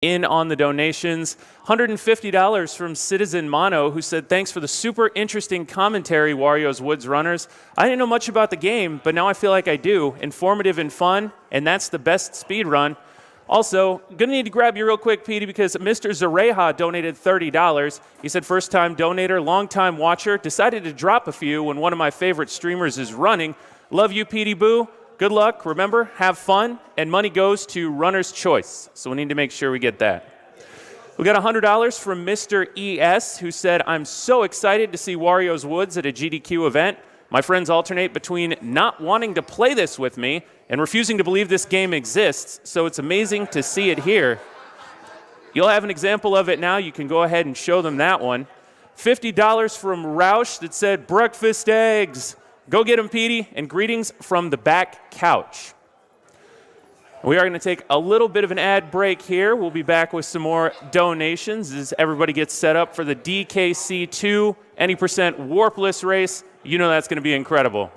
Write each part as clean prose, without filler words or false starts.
in on the donations. $150 from Citizen Mono, who said, thanks for the super interesting commentary, Wario's Woods runners. I didn't know much about the game, but now I feel like I do. Informative and fun, and that's the best speed run. Also, gonna need to grab you real quick, Petey, because Mr. Zareha donated $30. He said, first-time donator, long-time watcher, decided to drop a few when one of my favorite streamers is running. Love you, Petey Boo. Good luck. Remember, have fun, and money goes to Runner's Choice. So we need to make sure we get that. We got $100 from Mr. ES, who said, I'm so excited to see Wario's Woods at a GDQ event. My friends alternate between not wanting to play this with me and refusing to believe this game exists, so it's amazing to see it here. You'll have an example of it now. You can go ahead and show them that one. $50 from Roush that said, breakfast eggs. Go get them, Petey, and greetings from the back couch. We are going to take a little bit of an ad break here. We'll be back with some more donations as everybody gets set up for the DKC2 any percent Warpless race. You know that's going to be incredible.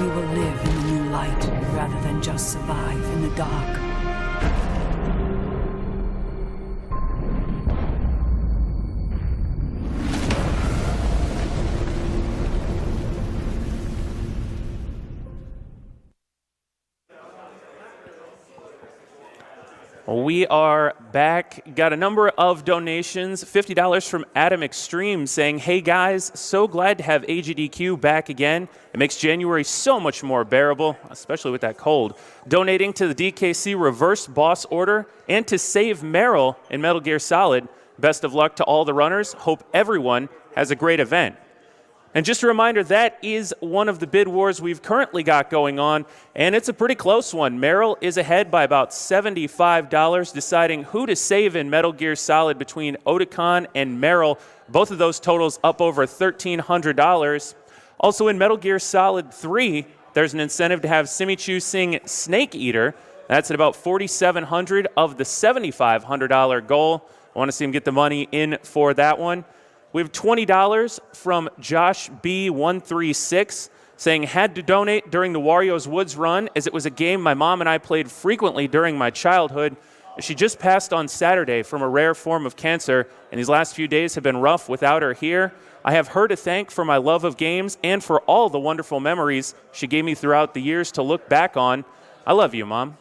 We will live in the new light rather than just survive in the dark. We are back. Got a number of donations. $50 from Adam Extreme saying, hey guys, so glad to have AGDQ back again. It makes January so much more bearable, especially with that cold. Donating to the DKC reverse boss order and to save Meryl in Metal Gear Solid. Best of luck to all the runners. Hope everyone has a great event. And just a reminder, that is one of the bid wars we've currently got going on, and it's a pretty close one. Meryl is ahead by about $75, deciding who to save in Metal Gear Solid between Otakon and Meryl. Both of those totals up over $1,300. Also in Metal Gear Solid 3, there's an incentive to have Simichu sing Snake Eater. That's at about $4,700 of the $7,500 goal. I want to see him get the money in for that one. We have $20 from Josh B136 saying, had to donate during the Wario's Woods run as it was a game my mom and I played frequently during my childhood. She just passed on Saturday from a rare form of cancer, and these last few days have been rough without her here. I have her to thank for my love of games and for all the wonderful memories she gave me throughout the years to look back on. I love you, Mom.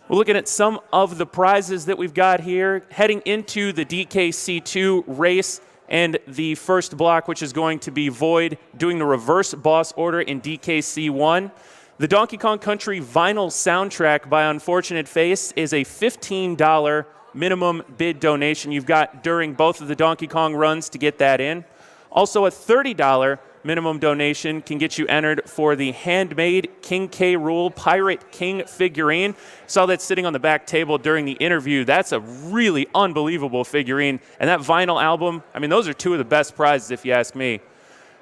We're looking at some of the prizes that we've got here, heading into the DKC2 race and the first block, which is going to be Void, doing the reverse boss order in DKC1. The Donkey Kong Country vinyl soundtrack by Unfortunate Face is a $15 minimum bid donation you've got during both of the Donkey Kong runs to get that in. Also, a $30 minimum donation can get you entered for the handmade King K. Rool Pirate King figurine. Saw that sitting on the back table during the interview. That's a really unbelievable figurine. And that vinyl album, I mean, those are two of the best prizes if you ask me.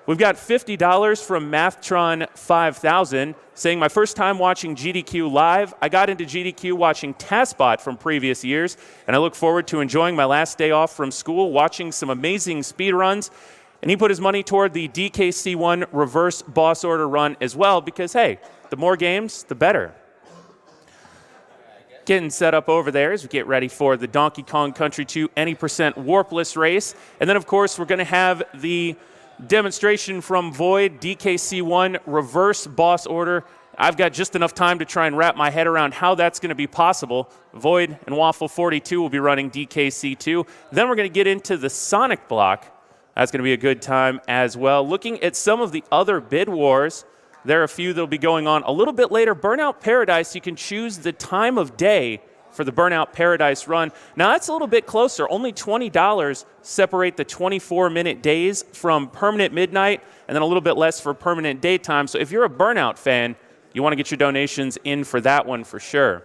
We've got $50 from Mathtron 5000 saying, my first time watching GDQ live. I got into GDQ watching TASBot from previous years, and I look forward to enjoying my last day off from school, watching some amazing speedruns. And he put his money toward the DKC1 reverse boss order run as well because, hey, the more games, the better. getting set up over there as we get ready for the Donkey Kong Country 2 Any% Warpless race. And then, of course, we're going to have the demonstration from Void, DKC1, reverse boss order. I've got just enough time to try and wrap my head around how that's going to be possible. Void and Waffle 42 will be running DKC2. Then we're going to get into the Sonic block. That's going to be a good time as well. Looking at some of the other bid wars, there are a few that will be going on a little bit later. Burnout Paradise, you can choose the time of day for the Burnout Paradise run. Now, that's a little bit closer. Only $20 separate the 24-minute days from permanent midnight, and then a little bit less for permanent daytime. So if you're a Burnout fan, you want to get your donations in for that one for sure.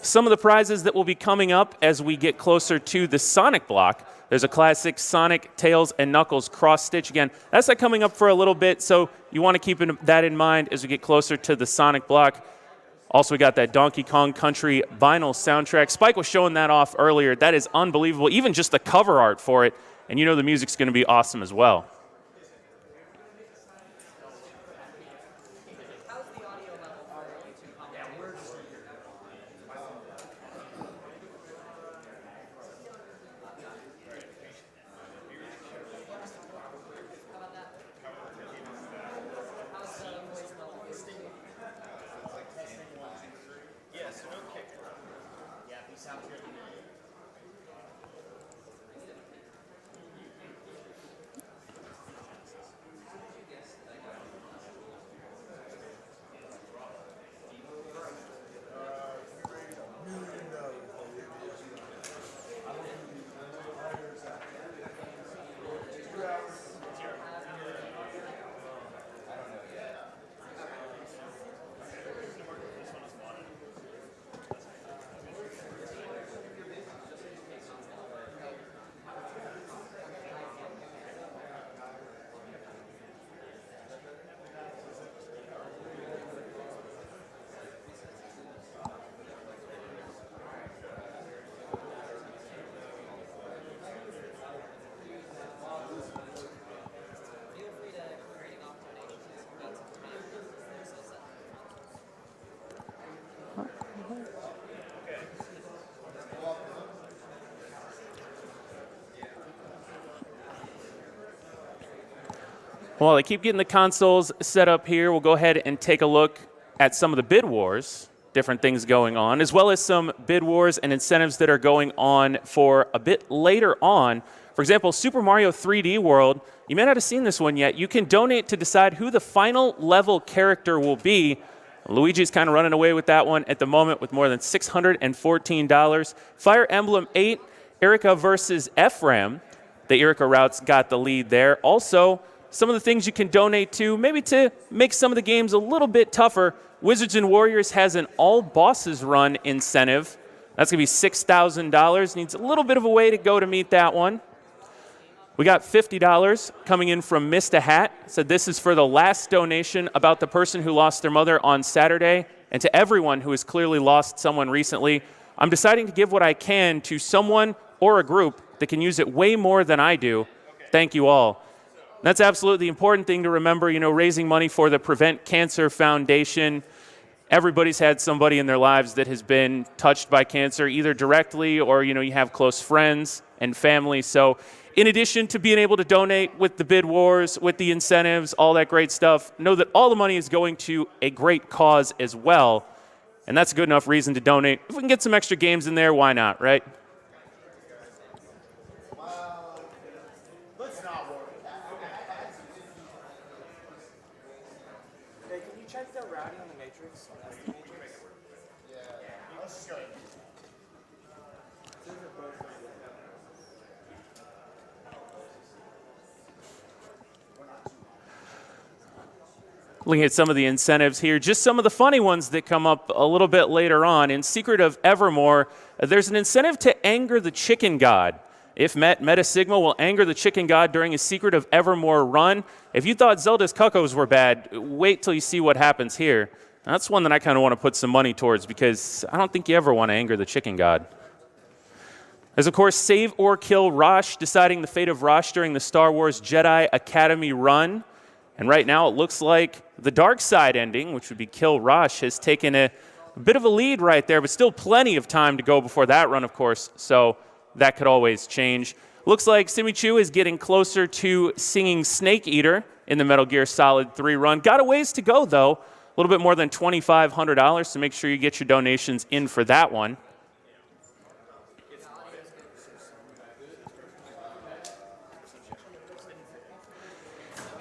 Some of the prizes that will be coming up as we get closer to the Sonic block. There's a classic Sonic, Tails, and Knuckles cross-stitch again. That's not coming up for a little bit, so you want to keep that in mind as we get closer to the Sonic block. Also, we got that Donkey Kong Country vinyl soundtrack. Spike was showing that off earlier. That is unbelievable, even just the cover art for it. And you know the music's going to be awesome as well. While I keep getting the consoles set up here, we'll go ahead and take a look at some of the bid wars, different things going on, as well as some bid wars and incentives that are going on for a bit later on. For example, Super Mario 3D World, you may not have seen this one yet. You can donate to decide who the final level character will be. Luigi's kind of running away with that one at the moment with more than $614. Fire Emblem 8, Erica versus Ephraim. The Erica routes got the lead there. Also, some of the things you can donate to, maybe to make some of the games a little bit tougher. Wizards and Warriors has an all bosses run incentive. That's going to be $6,000. Needs a little bit of a way to go to meet that one. We got $50 coming in from Mista Hat. Said this is for the last donation about the person who lost their mother on Saturday, and to everyone who has clearly lost someone recently. I'm deciding to give what I can to someone or a group that can use it way more than I do. Thank you all. That's absolutely the important thing to remember, you know, raising money for the Prevent Cancer Foundation. Everybody's had somebody in their lives that has been touched by cancer, either directly or, you know, you have close friends and family. So in addition to being able to donate with the bid wars, with the incentives, all that great stuff, know that all the money is going to a great cause as well. And that's a good enough reason to donate. If we can get some extra games in there, why not, right? Looking at some of the incentives here, just some of the funny ones that come up a little bit later on. In Secret of Evermore, there's an incentive to anger the chicken god. If met, Meta Sigma will anger the chicken god during a Secret of Evermore run. If you thought Zelda's Cuckoos were bad, wait till you see what happens here. That's one that I kind of want to put some money towards because I don't think you ever want to anger the chicken god. There's, of course, Save or Kill Rosh, deciding the fate of Rosh during the Star Wars Jedi Academy run. And right now it looks like the dark side ending, which would be Kill Rush, has taken a bit of a lead right there, but still plenty of time to go before that run, of course, so that could always change. Looks like Simi Chu is getting closer to singing Snake Eater in the Metal Gear Solid 3 run. Got a ways to go, though. A little bit more than $2,500, so make sure you get your donations in for that one.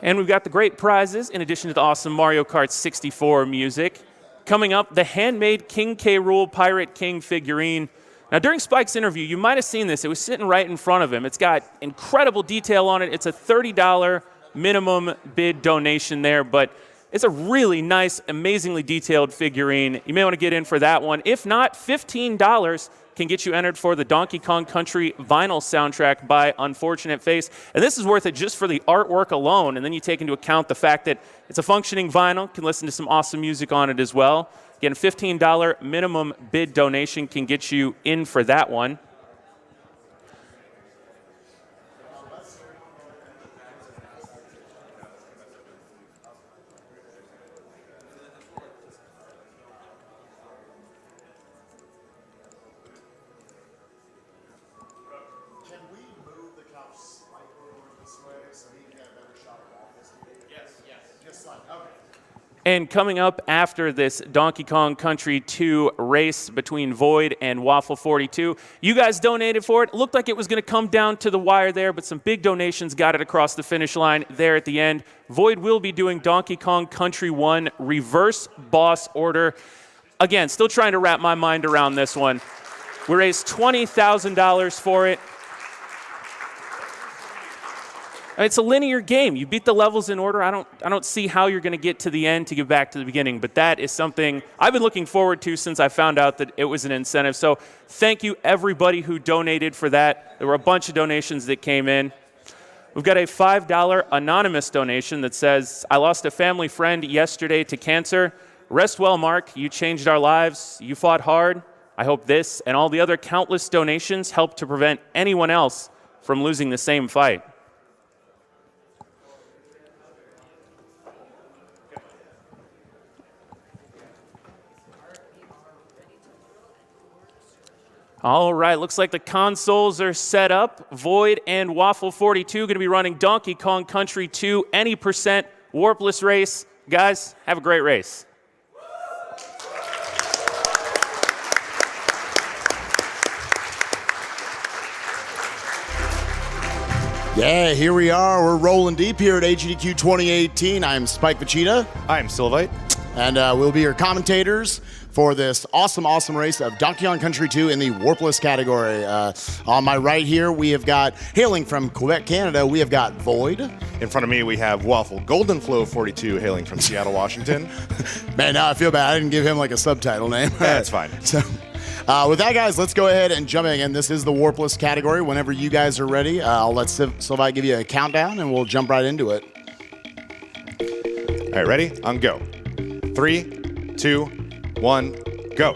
And we've got the great prizes, in addition to the awesome Mario Kart 64 music. Coming up, the handmade King K. Rool Pirate King figurine. Now, during Spike's interview, you might have seen this. It was sitting right in front of him. It's got incredible detail on it. It's a $30 minimum bid donation there, but it's a really nice, amazingly detailed figurine. You may want to get in for that one. If not, $15 can get you entered for the Donkey Kong Country vinyl soundtrack by Unfortunate Face. And this is worth it just for the artwork alone. And then you take into account the fact that it's a functioning vinyl. Can listen to some awesome music on it as well. Again, $15 minimum bid donation can get you in for that one. And coming up after this Donkey Kong Country 2 race between Void and Waffle 42, you guys donated for it. It looked like it was going to come down to the wire there, but some big donations got it across the finish line there at the end. Void will be doing Donkey Kong Country 1 Reverse Boss Order. Again, still trying to wrap my mind around this one. We raised $20,000 for it. It's a linear game. You beat the levels in order. I don't see how you're going to get to the end to get back to the beginning, but that is something I've been looking forward to since I found out that it was an incentive. So thank you, everybody who donated for that. There were a bunch of donations that came in. We've got a $5 anonymous donation that says, I lost a family friend yesterday to cancer. Rest well, Mark. You changed our lives. You fought hard. I hope this and all the other countless donations help to prevent anyone else from losing the same fight. All right, looks like the consoles are set up. Void and Waffle 42 going to be running Donkey Kong Country 2 any percent warpless race. Guys, have a great race. Yeah, here we are. We're rolling deep here at AGDQ 2018. I'm Spike Vachita. I'm Sylvite. And we'll be your commentators for this awesome race of Donkey Kong Country 2 in the Warpless category. On my right here, we have got, hailing from Quebec, Canada, we have got Void. In front of me, we have Waffle Golden Flow 42, hailing from Seattle, Washington. Man, now I feel bad. I didn't give him like a subtitle name. That's fine. So, with that, guys, let's go ahead and jump in. Again, this is the Warpless category. Whenever you guys are ready, I'll let Sylvite give you a countdown, and we'll jump right into it. All right, ready? On go. 3, 2, 1, go.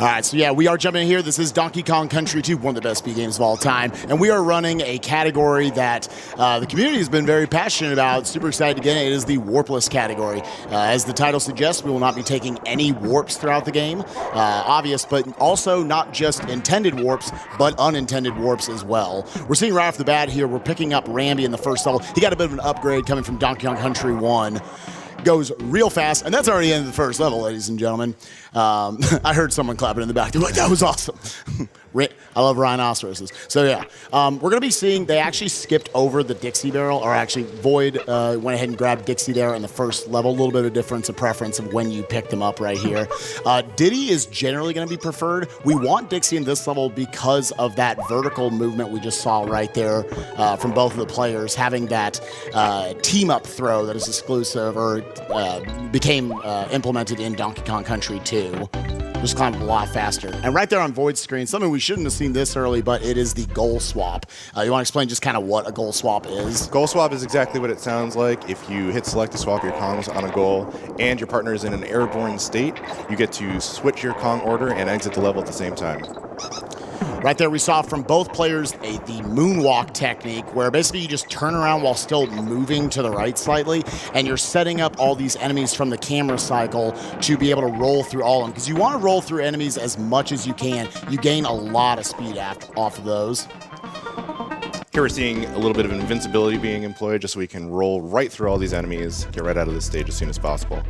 All right, so yeah, we are jumping in here. This is Donkey Kong Country 2, one of the best Speed games of all time. And we are running a category that the community has been very passionate about. Super excited to get in. It is the Warpless category. As the title suggests, we will not be taking any warps throughout the game. Obvious, but also not just intended warps, but unintended warps as well. We're seeing right off the bat here, we're picking up Rambi in the first level. He got a bit of an upgrade coming from Donkey Kong Country 1. Goes real fast, and that's already the end of the first level, ladies and gentlemen. I heard someone clapping in the back. They're like, that was awesome. I love rhinoceroses. So yeah, we're going to be seeing, they actually skipped over the Dixie barrel, or actually Void went ahead and grabbed Dixie there in the first level. A little bit of difference of preference of when you pick them up right here. Diddy is generally going to be preferred. We want Dixie in this level because of that vertical movement we just saw right there from both of the players, having that team-up throw that is exclusive or became implemented in Donkey Kong Country 2. Just climbed a lot faster. And right there on Void's screen, something we shouldn't have seen this early, but it is the goal swap. You want to explain just kind of what a goal swap is? Goal swap is exactly what it sounds like. If you hit select to swap your Kongs on a goal and your partner is in an airborne state, you get to switch your Kong order and exit the level at the same time. Right there we saw from both players the moonwalk technique, where basically you just turn around while still moving to the right slightly, and you're setting up all these enemies from the camera cycle to be able to roll through all of them. Because you want to roll through enemies as much as you can. You gain a lot of speed off of those. Here we're seeing a little bit of invincibility being employed just so we can roll right through all these enemies, get right out of this stage as soon as possible.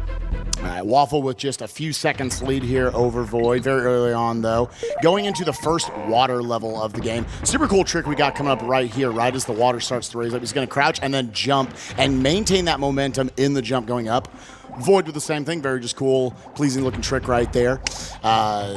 All right, Waffle with just a few seconds lead here over Void, very early on though. Going into the first water level of the game. Super cool trick we got coming up right here, right as the water starts to raise up. He's gonna crouch and then jump and maintain that momentum in the jump going up. Void with the same thing, very just cool, pleasing looking trick right there.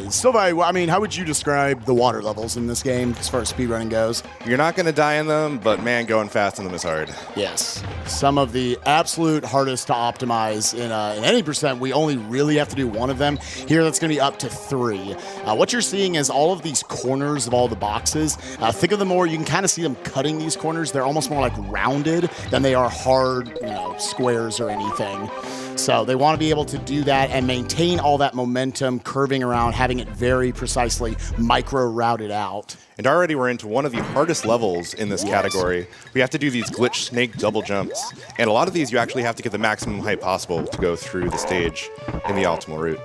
Sylvain, I mean, how would you describe the water levels in this game as far as speedrunning goes? You're not going to die in them, but man, going fast in them is hard. Yes, some of the absolute hardest to optimize in any percent. We only really have to do one of them. Here, that's going to be up to 3. What you're seeing is all of these corners of all the boxes. Think of them more, you can kind of see them cutting these corners. They're almost more like rounded than they are hard, squares or anything. So they want to be able to do that and maintain all that momentum, curving around, having it very precisely micro-routed out. And already we're into one of the hardest levels in this category. We have to do these glitch snake double jumps. And a lot of these you actually have to get the maximum height possible to go through the stage in the optimal route.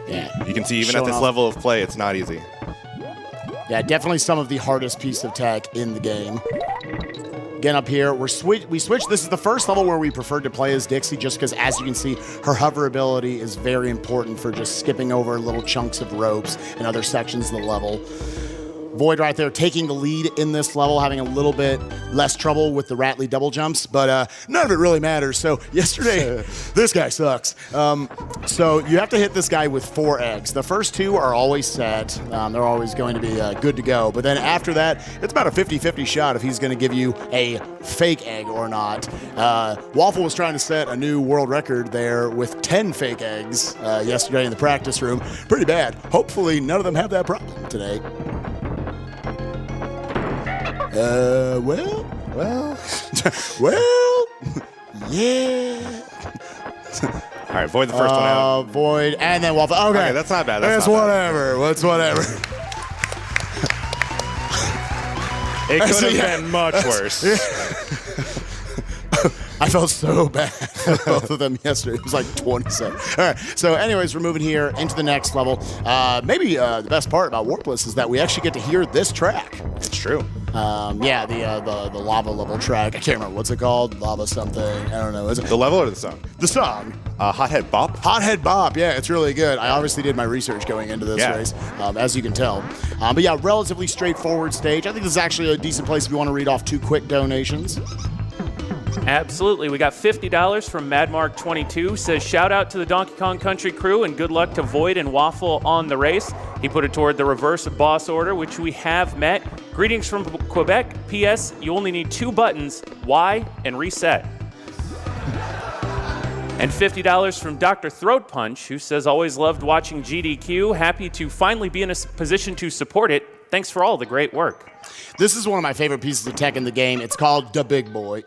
Yeah. You can see even at this level of play, it's not easy. Yeah, definitely some of the hardest piece of tech in the game. Again, up here, we switched. This is the first level where we preferred to play as Dixie, just because, as you can see, her hover ability is very important for just skipping over little chunks of ropes and other sections of the level. Void right there taking the lead in this level, having a little bit less trouble with the Rattly double jumps, but none of it really matters. So yesterday, this guy sucks. So you have to hit this guy with 4 eggs. The first 2 are always set. They're always going to be good to go. But then after that, it's about a 50-50 shot if he's going to give you a fake egg or not. Waffle was trying to set a new world record there with 10 fake eggs yesterday in the practice room. Pretty bad. Hopefully none of them have that problem today. Well, yeah. All right, Void the first one out. Void, and then Waffle. Okay, that's not bad. That's whatever. What's whatever. It could have been much worse. I felt so bad for both of them yesterday. It was like 27. All right. So anyways, we're moving here into the next level. Maybe the best part about Warpless is that we actually get to hear this track. It's true. Yeah, the lava level track. I can't remember. What's it called? Lava something. I don't know. Is it the level or the song? The song. Hothead Bop? Hothead Bop. Yeah, it's really good. I obviously did my research going into this race, as you can tell. But yeah, relatively straightforward stage. I think this is actually a decent place if you want to read off 2 quick donations. Absolutely. We got $50 from MadMark22. Says, shout out to the Donkey Kong Country crew and good luck to Void and Waffle on the race. He put it toward the reverse boss order, which we have met. Greetings from Quebec. P.S. You only need 2 buttons, Y and reset. And $50 from Dr. Throat Punch, who says, always loved watching GDQ. Happy to finally be in a position to support it. Thanks for all the great work. This is one of my favorite pieces of tech in the game. It's called the Big Boy.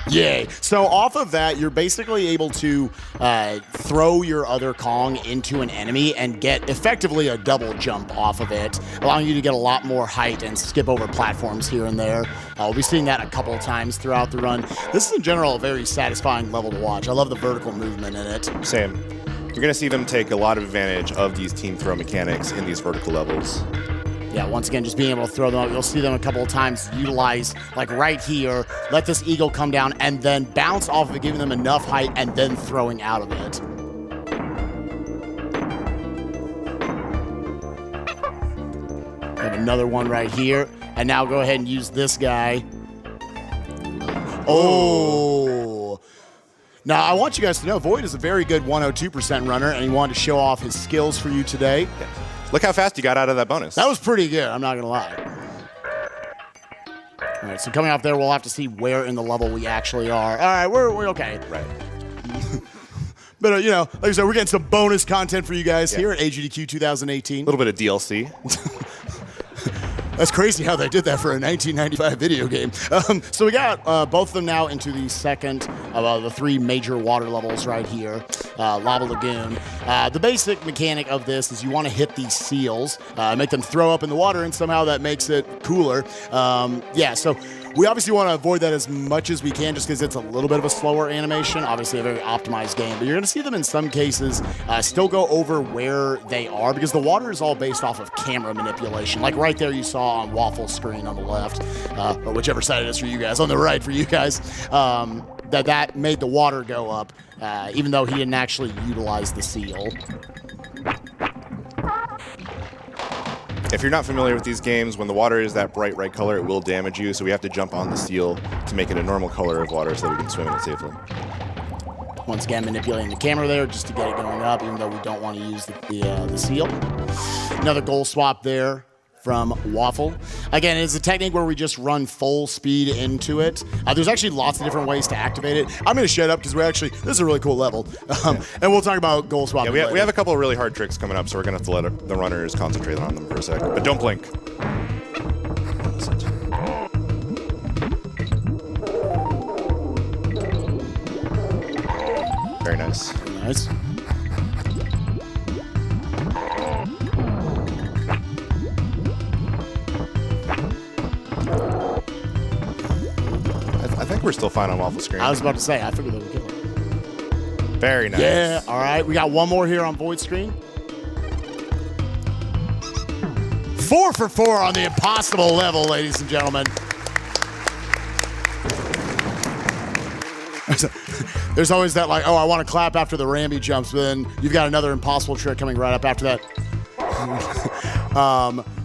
Yay. So off of that, you're basically able to throw your other Kong into an enemy and get effectively a double jump off of it, allowing you to get a lot more height and skip over platforms here and there. We'll be seeing that a couple of times throughout the run. This is in general a very satisfying level to watch. I love the vertical movement in it. Same. You're going to see them take a lot of advantage of these team throw mechanics in these vertical levels. Yeah, once again, just being able to throw them out. You'll see them a couple of times utilize, like right here, let this eagle come down and then bounce off of it, giving them enough height and then throwing out of it. We have another one right here. And now go ahead and use this guy. Oh. Now, I want you guys to know, Void is a very good 102% runner, and he wanted to show off his skills for you today. Look how fast you got out of that bonus. That was pretty good, I'm not going to lie. All right, so coming up there, we'll have to see where in the level we actually are. All right, we're okay. Right. But, you know, like I said, we're getting some bonus content for you guys here at AGDQ 2018. A little bit of DLC. That's crazy how they did that for a 1995 video game. So we got both of them now into the second of the three major water levels right here, Lava Lagoon. The basic mechanic of this is you want to hit these seals, make them throw up in the water, and somehow that makes it cooler. Yeah, so we obviously want to avoid that as much as we can just because it's a little bit of a slower animation, obviously a very optimized game, but you're going to see them in some cases still go over where they are because the water is all based off of camera manipulation. Like right there you saw on Waffle's screen on the left, or whichever side it is for you guys, on the right for you guys, that made the water go up, even though he didn't actually utilize the seal. If you're not familiar with these games, when the water is that bright red color, it will damage you, so we have to jump on the seal to make it a normal color of water so that we can swim in it safely. Once again, manipulating the camera there just to get it going up, even though we don't want to use the seal. Another goal swap there from Waffle. Again, it's a technique where we just run full speed into it. There's actually lots of different ways to activate it. I'm going to shut up because this is a really cool level. And we'll talk about goal swapping Yeah, later. we have a couple of really hard tricks coming up, so we're going to have to let the runners concentrate on them for a sec. But don't blink. Very nice. Very nice. I think we're still fine on Waffle screen. I was about to say, I figured they would kill it. Very nice. Yeah, all right. We got one more here on Void Screen. 4 for 4 on the impossible level, ladies and gentlemen. There's always that like, oh, I want to clap after the Ramby jumps, but then you've got another impossible trick coming right up after that.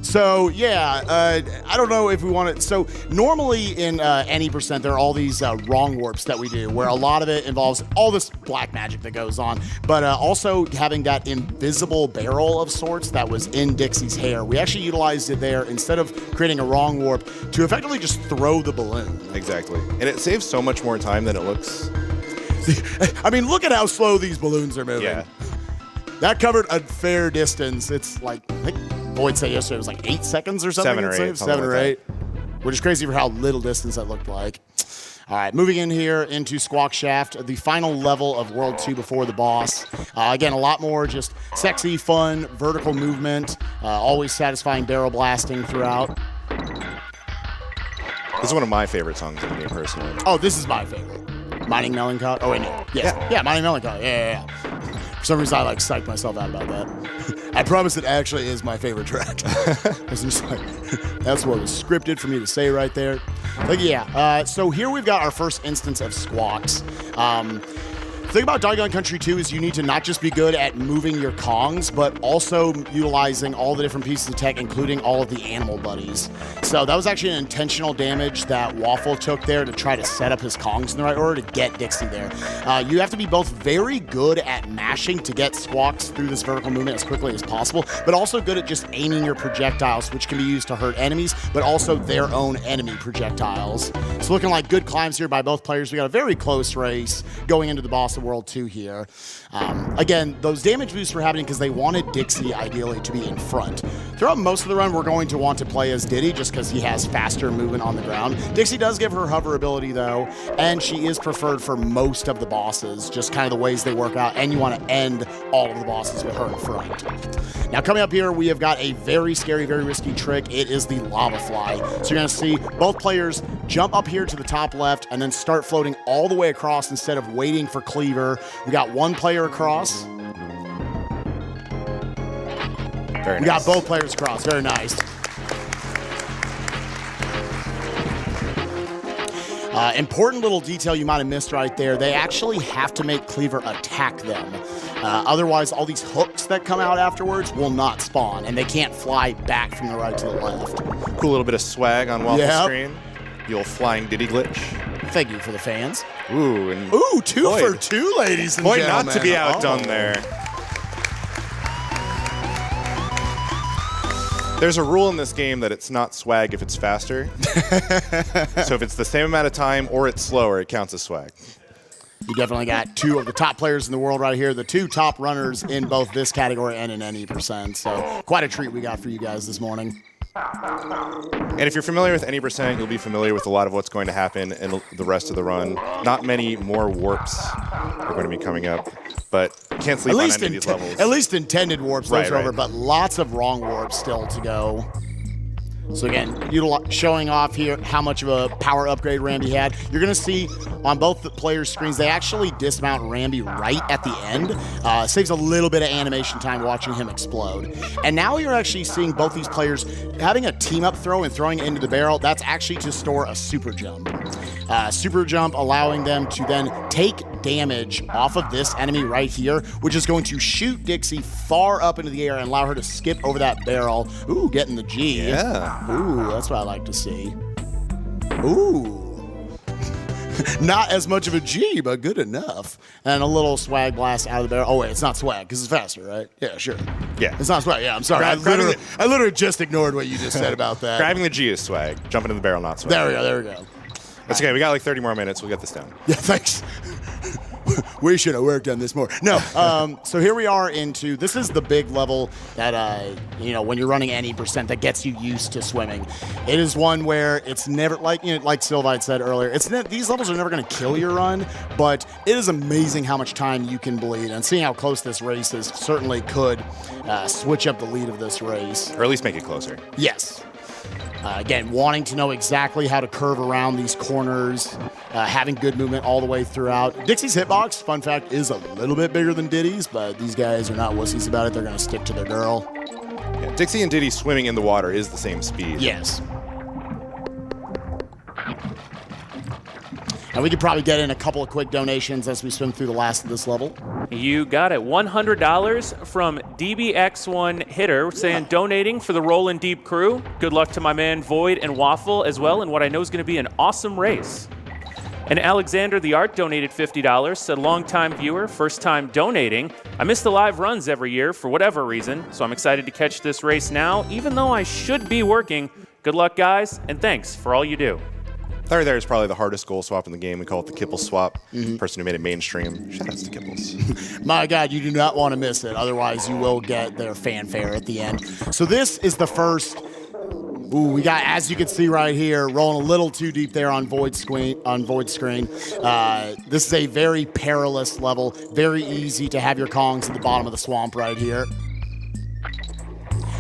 So yeah, I don't know if we want to. So normally in any percent, there are all these wrong warps that we do, where a lot of it involves all this black magic that goes on, but also having that invisible barrel of sorts that was in Dixie's hair. We actually utilized it there instead of creating a wrong warp to effectively just throw the balloon. Exactly. And it saves so much more time than it looks. I mean, look at how slow these balloons are moving. Yeah. That covered a fair distance. It's like, I think Boyd said yesterday it was like 8 seconds or something. 7 or 8. 7 or 8. Which is crazy for how little distance that looked like. All right, moving in here into Squawk Shaft, the final level of World 2 before the boss. Again, a lot more just sexy, fun, vertical movement, always satisfying barrel blasting throughout. This is one of my favorite songs in the game, personally. Oh, this is my favorite. Mining Melancholy. Oh, wait, no. Yes. Yeah, Mining Melancholy. Yeah. For some reason, I like psyched myself out about that. I promise it actually is my favorite track. It's just like, that's what was scripted for me to say right there. But yeah, so here we've got our first instance of squawks. The thing about Donkey Kong Country 2 is you need to not just be good at moving your Kongs, but also utilizing all the different pieces of tech, including all of the animal buddies. So that was actually an intentional damage that Waffle took there to try to set up his Kongs in the right order to get Dixie there. You have to be both very good at mashing to get squawks through this vertical movement as quickly as possible, but also good at just aiming your projectiles, which can be used to hurt enemies, but also their own enemy projectiles. It's looking like good climbs here by both players. We got a very close race going into the boss of World 2 here. Again, those damage boosts were happening because they wanted Dixie ideally to be in front. Throughout most of the run, we're going to want to play as Diddy just because he has faster movement on the ground. Dixie does give her hover ability though, and she is preferred for most of the bosses, just kind of the ways they work out, and you want to end all of the bosses with her in front. Now coming up here, we have got a very scary, very risky trick. It is the lava fly. So you're gonna see both players jump up here to the top left and then start floating all the way across instead of waiting for Cleaver. We got one player across. Very We nice. got both players across. Very nice. Important little detail you might have missed right there. They actually have to make Cleaver attack them. Otherwise, all these hooks that come out afterwards will not spawn, and they can't fly back from the right to the left. Cool little bit of swag on Waffle Yep. screen. The old flying Diddy glitch. Thank you for the fans. Ooh, and Ooh, 2 Boyd. for 2, ladies and Boy, gentlemen. not to be outdone Oh. there. There's a rule in this game that it's not swag if it's faster. So if it's the same amount of time or it's slower, it counts as swag. You definitely got 2 of the top players in the world right here, the 2 top runners in both this category and in any percent. So quite a treat we got for you guys this morning. And if you're familiar with any percent, you'll be familiar with a lot of what's going to happen in the rest of the run. Not many more warps are going to be coming up, but can't sleep on any of these levels. At least intended warps, those are Right. over, but lots of wrong warps still to go. So again, showing off here how much of a power upgrade Rambi had. You're going to see on both the players' screens, they actually dismount Rambi right at the end. Saves a little bit of animation time watching him explode. And now you're actually seeing both these players having a team-up throw and throwing it into the barrel. That's actually to store a super jump. Super jump allowing them to then take damage off of this enemy right here, which is going to shoot Dixie far up into the air and allow her to skip over that barrel. Ooh, getting the G. Yeah. Ooh, that's what I like to see. Ooh. Not as much of a G, but good enough. And a little swag blast out of the barrel. Oh, wait, it's not swag because it's faster, right? Yeah, sure. Yeah. It's not swag. Yeah, I'm sorry. I literally just ignored what you just said about that. Grabbing the G is swag. Jumping in the barrel, not swag. There we go. There we go. That's okay. We got like 30 more minutes. We'll get this done. Yeah, thanks. We should have worked on this more. No, so here we are into, this is the big level that, when you're running any percent that gets you used to swimming. It is one where it's never, like Sylvide said earlier, these levels are never going to kill your run, but it is amazing how much time you can bleed. And seeing how close this race is certainly could switch up the lead of this race. Or at least make it closer. Yes. Again, wanting to know exactly how to curve around these corners, having good movement all the way throughout. Dixie's hitbox, fun fact, is a little bit bigger than Diddy's, but these guys are not wussies about it. They're going to stick to their girl. Yeah, Dixie and Diddy swimming in the water is the same speed. Yes. And we could probably get in a couple of quick donations as we swim through the last of this level. You got it. $100 from DBX1 Hitter saying donating for the Rollin' Deep crew. Good luck to my man Void and Waffle as well in what I know is going to be an awesome race. And Alexander the Art donated $50, said longtime viewer, first time donating. I miss the live runs every year for whatever reason, so I'm excited to catch this race now, even though I should be working. Good luck, guys, and thanks for all you do. Third there is probably the hardest goal swap in the game. We call it the Kipple swap. Person who made it mainstream. Shout outs to Kipples. My God, you do not want to miss it. Otherwise, you will get their fanfare at the end. So this is the first. Ooh, we got, as you can see right here, rolling a little too deep there on Void's screen. This is a very perilous level. Very easy to have your Kongs at the bottom of the swamp right here.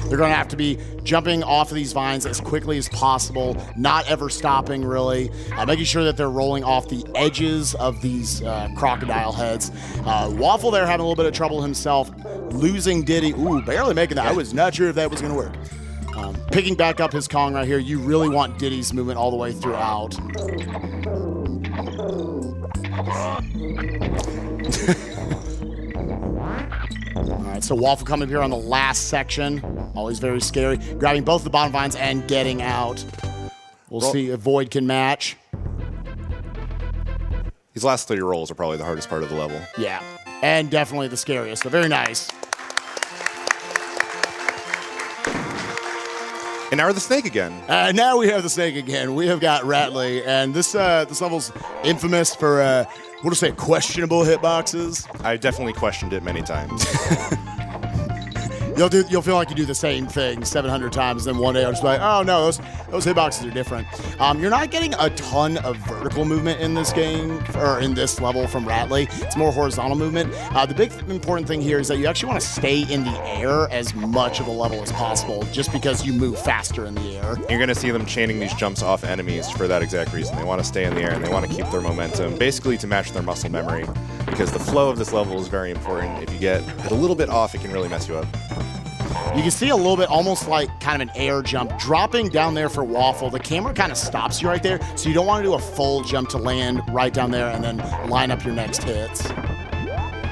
They're going to have to be jumping off of these vines as quickly as possible, not ever stopping, really. Making sure that they're rolling off the edges of these crocodile heads. Waffle there having a little bit of trouble himself, losing Diddy. Ooh, barely making that. I was not sure if that was going to work. Picking back up his Kong right here. You really want Diddy's movement all the way throughout. All right, so Waffle coming up here on the last section. Always very scary. Grabbing both the bottom vines and getting out. We'll see if Void can match. These last 30 rolls are probably the hardest part of the level. Yeah, and definitely the scariest. So very nice. And now we're the snake again. Now we have the snake again. We have got Ratley, and this level's infamous for, we'll just say, questionable hitboxes. I definitely questioned it many times. You'll feel like you do the same thing 700 times, then one day I'll just be like, oh no, those hitboxes are different. You're not getting a ton of vertical movement in this game, or in this level from Ratley. It's more horizontal movement. The big important thing here is that you actually want to stay in the air as much of the level as possible, just because you move faster in the air. You're going to see them chaining these jumps off enemies for that exact reason. They want to stay in the air and they want to keep their momentum, basically to match their muscle memory, because the flow of this level is very important. If you get it a little bit off, it can really mess you up. You can see a little bit, almost like kind of an air jump, dropping down there for Waffle. The camera kind of stops you right there, so you don't want to do a full jump to land right down there and then line up your next hits.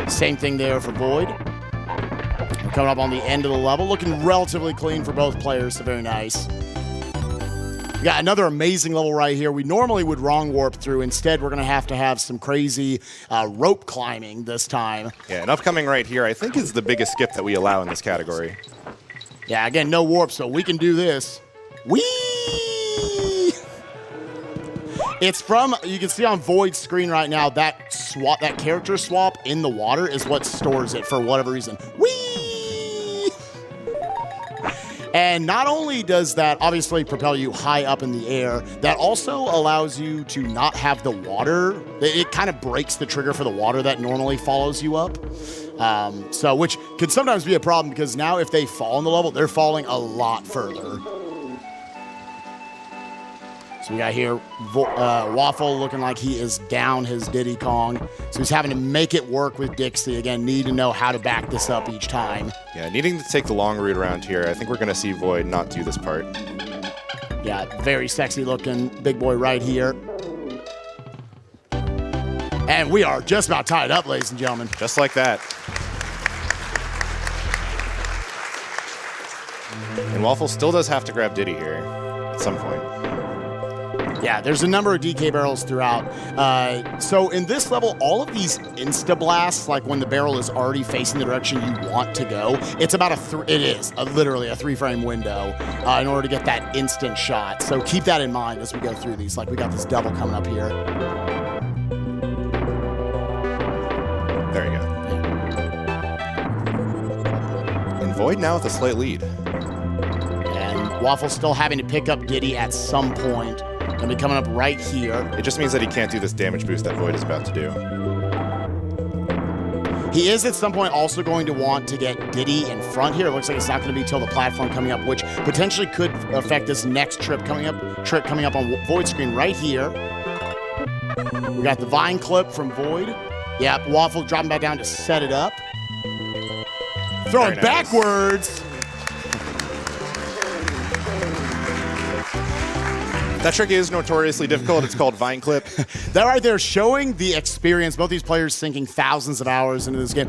Same thing there for Void. We're coming up on the end of the level, looking relatively clean for both players, so very nice. We got another amazing level right here. We normally would wrong warp through. Instead, we're going to have some crazy rope climbing this time. Yeah, and upcoming right here, I think is the biggest skip that we allow in this category. Yeah, again, no warp, so we can do this. Whee! It's from, you can see on Void's screen right now, that character swap in the water is what stores it for whatever reason. Whee! And not only does that obviously propel you high up in the air, that also allows you to not have the water. It kind of breaks the trigger for the water that normally follows you up. So which could sometimes be a problem because now if they fall in the level, they're falling a lot further. So we got here Waffle looking like he is down his Diddy Kong. So he's having to make it work with Dixie. Again, need to know how to back this up each time. Yeah, needing to take the long route around here. I think we're going to see Void not do this part. Yeah, very sexy looking big boy right here. And we are just about tied up, ladies and gentlemen. Just like that. And Waffle still does have to grab Diddy here at some point. Yeah, there's a number of DK barrels throughout. So in this level, all of these insta-blasts, like when the barrel is already facing the direction you want to go, it's about literally a 3-frame window in order to get that instant shot. So keep that in mind as we go through these. Like we got this double coming up here. There you go. And Void now with a slight lead. And Waffle's still having to pick up Diddy at some point. Gonna be coming up right here. It just means that he can't do this damage boost that Void is about to do. He is at some point also going to want to get Diddy in front here. It looks like it's not going to be till the platform coming up, which potentially could affect this next trip coming up on Void screen right here. We got the Vine clip from Void. Yeah, Waffle dropping back down to set it up. Throwing Very nice. backwards. That trick is notoriously difficult. It's called Vine Clip. That right there showing the experience. Both these players sinking thousands of hours into this game.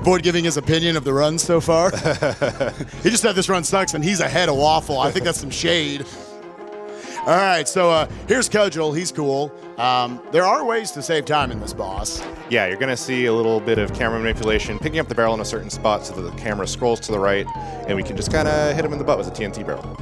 Void giving his opinion of the run so far. He just said this run sucks and he's ahead of Waffle. I think that's some shade. All right, so here's Cudgel. He's cool. There are ways to save time in this boss. Yeah, you're going to see a little bit of camera manipulation, picking up the barrel in a certain spot so that the camera scrolls to the right, and we can just kind of hit him in the butt with a TNT barrel.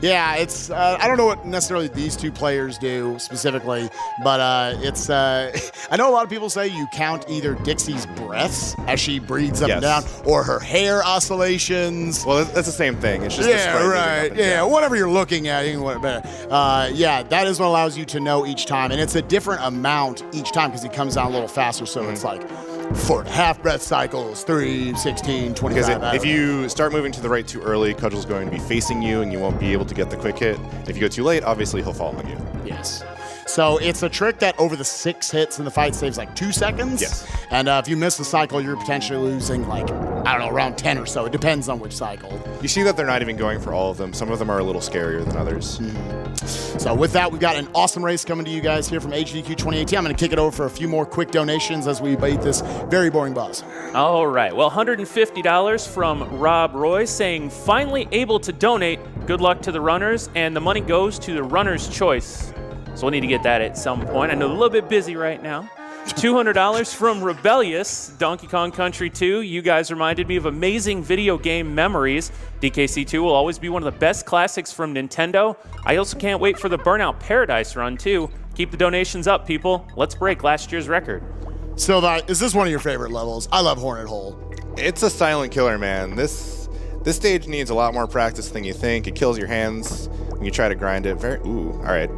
Yeah, it's I don't know what necessarily these two players do specifically, but it's I know a lot of people say you count either Dixie's breaths as she breathes up and down, or her hair oscillations. Well, that's the same thing. It's just the sprite moving up and down. Whatever you're looking at. Yeah, that is what allows you to know each time, and it's a different amount each time because he comes down a little faster. So it's like 4.5 breath cycles, 3, 16, 25. Because if you start moving to the right too early, Cudgel's going to be facing you and you won't be able to get the quick hit. If you go too late, obviously he'll fall on you. Yes. So it's a trick that over the 6 hits in the fight saves like 2 seconds. Yes. And if you miss the cycle, you're potentially losing like, I don't know, around 10 or so. It depends on which cycle. You see that they're not even going for all of them. Some of them are a little scarier than others. So with that, we've got an awesome race coming to you guys here from AGDQ 2018. I'm going to kick it over for a few more quick donations as we beat this very boring boss. All right. Well, $150 from Rob Roy saying, finally able to donate. Good luck to the runners. And the money goes to the runner's choice. So we'll need to get that at some point. I know a little bit busy right now. $200 from Rebellious, Donkey Kong Country 2. You guys reminded me of amazing video game memories. DKC2 will always be one of the best classics from Nintendo. I also can't wait for the Burnout Paradise run, too. Keep the donations up, people. Let's break last year's record. So is this one of your favorite levels? I love Hornet Hole. It's a silent killer, man. This stage needs a lot more practice than you think. It kills your hands when you try to grind it. All right.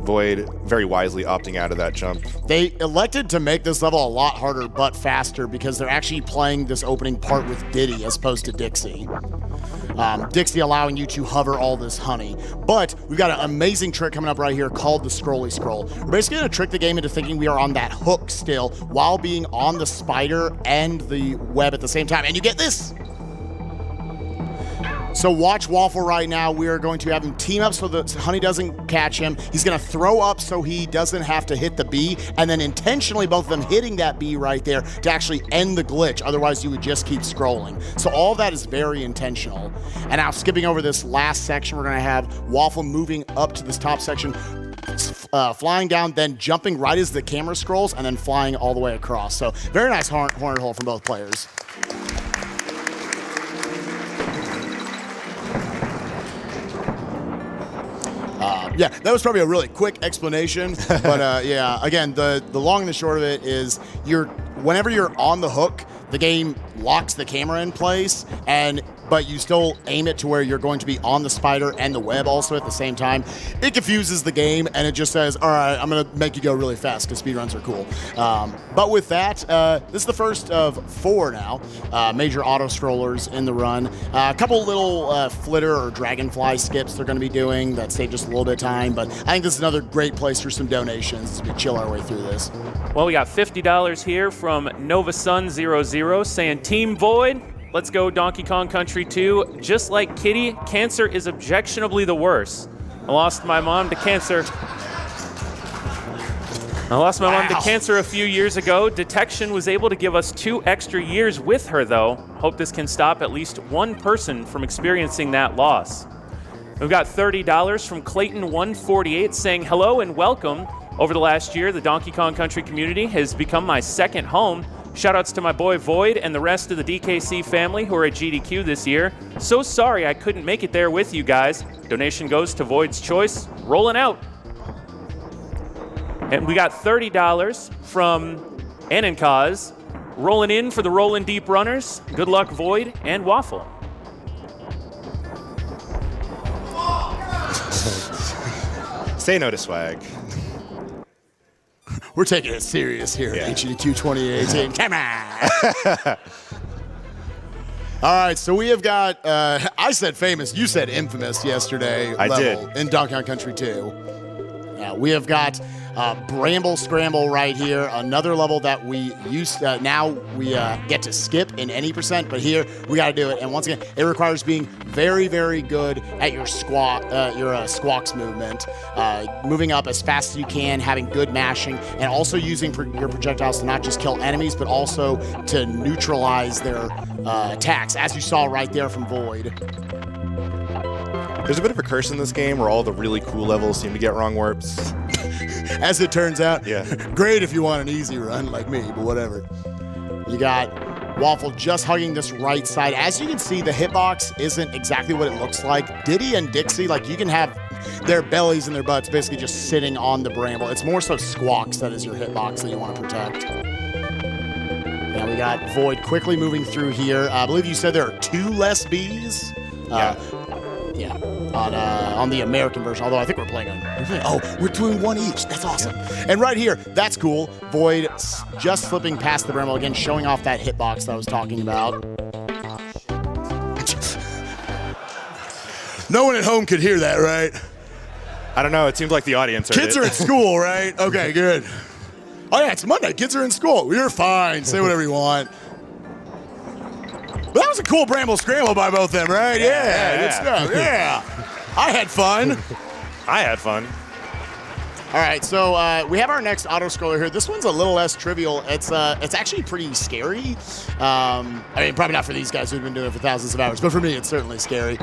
Void very wisely opting out of that jump. They elected to make this level a lot harder but faster because they're actually playing this opening part with Diddy as opposed to Dixie. Dixie allowing you to hover all this honey. But we've got an amazing trick coming up right here called the Scrolly Scroll. We're basically going to trick the game into thinking we are on that hook still while being on the spider and the web at the same time. And you get this. So watch Waffle right now. We are going to have him team up so the honey doesn't catch him. He's going to throw up so he doesn't have to hit the bee, and then intentionally both of them hitting that bee right there to actually end the glitch. Otherwise, you would just keep scrolling. So all of that is very intentional. And now skipping over this last section, we're going to have Waffle moving up to this top section, flying down, then jumping right as the camera scrolls, and then flying all the way across. So very nice Hornet Hole from both players. Yeah, that was probably a really quick explanation, but yeah, again, the long and the short of it is whenever you're on the hook, the game locks the camera in place, and but you still aim it to where you're going to be on the spider and the web also at the same time, it confuses the game, and it just says, all right, I'm going to make you go really fast because speedruns are cool. But with that, this is the first of 4 now, major auto-scrollers in the run. A couple little flitter or dragonfly skips they're going to be doing that save just a little bit of time, but I think this is another great place for some donations as we chill our way through this. Well, we got $50 here from NovaSun00 saying, Team Void, let's go Donkey Kong Country 2. Just like Kitty, cancer is objectionably the worst. I lost my mom to cancer. Mom to cancer a few years ago. Detection was able to give us 2 extra years with her, though. Hope this can stop at least one person from experiencing that loss. We've got $30 from Clayton148 saying, hello and welcome. Over the last year, the Donkey Kong Country community has become my second home. Shoutouts to my boy Void and the rest of the DKC family who are at GDQ this year. So sorry I couldn't make it there with you guys. Donation goes to Void's Choice. Rolling out. And we got $30 from Anankaz. Rolling in for the Rollin' Deep Runners. Good luck, Void and Waffle. Say no to swag. We're taking it serious here at AGDQ 2018. Come on! All right, so we have got, I said famous, you said infamous yesterday. I level did. In Donkey Kong Country 2. We have got Bramble Scramble right here, another level that we used now we get to skip in any %, but here we got to do it. And once again, it requires being very, very good at your squawks movement, moving up as fast as you can, having good mashing, and also using your projectiles to not just kill enemies, but also to neutralize their attacks, as you saw right there from Void. There's a bit of a curse in this game where all the really cool levels seem to get wrong warps. As it turns out, Yeah. Great if you want an easy run like me, but whatever. You got Waffle just hugging this right side. As you can see, the hitbox isn't exactly what it looks like. Diddy and Dixie, like you can have their bellies and their butts basically just sitting on the bramble. It's more so Squawks that is your hitbox that you want to protect. And we got Void quickly moving through here. I believe you said there are 2 less bees. Yeah, on the American version, although I think we're playing on... we're doing 1 each. That's awesome. And right here, that's cool. Void just slipping past the bramble again, showing off that hitbox that I was talking about. No one at home could hear that, right? I don't know. It seems like the audience heard Kids it. are at school, right? Okay, good. Oh, yeah, it's Monday. Kids are in school. You're fine. Say whatever you want. But that was a cool Bramble Scramble by both them, right? Yeah, good stuff. Yeah. I had fun. I had fun. All right, so we have our next auto-scroller here. This one's a little less trivial. It's actually pretty scary. I mean, probably not for these guys who've been doing it for thousands of hours, but for me, it's certainly scary.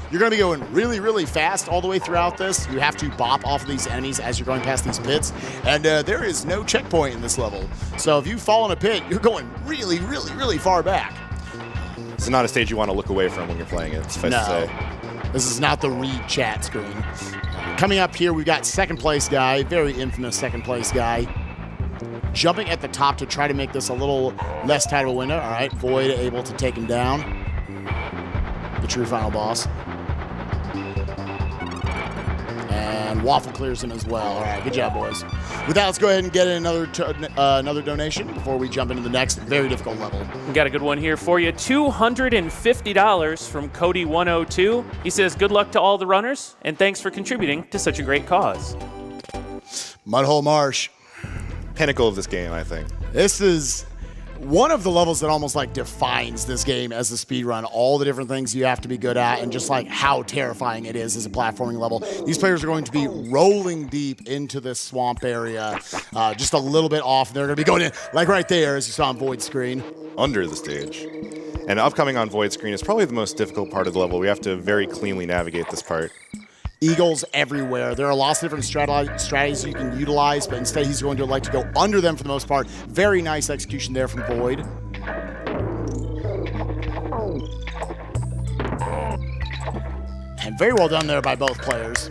You're going to be going really, really fast all the way throughout this. You have to bop off of these enemies as you're going past these pits, and there is no checkpoint in this level. So if you fall in a pit, you're going really, really, really far back. This is not a stage you want to look away from when you're playing it, suffice to say. This is not the read chat screen. Coming up here, we've got second place guy, very infamous second place guy, jumping at the top to try to make this a little less tight of a window. All right, Void able to take him down. The true final boss. And Waffle clears him as well. All right, good job, boys. With that, let's go ahead and get in another donation before we jump into the next very difficult level. We got a good one here for you. $250 from Cody102. He says, good luck to all the runners, and thanks for contributing to such a great cause. Mudhole Marsh. Pinnacle of this game, I think. This is one of the levels that almost like defines this game as a speed run. All the different things you have to be good at, and just like how terrifying it is as a platforming level. These players are going to be rolling deep into this swamp area, just a little bit off. They're going to be going in, like right there, as you saw on Void's screen. Under the stage. And upcoming on Void's screen is probably the most difficult part of the level. We have to very cleanly navigate this part. Eagles everywhere. There are lots of different strategies you can utilize, but instead he's going to like to go under them for the most part. Very nice execution there from Void. And very well done there by both players.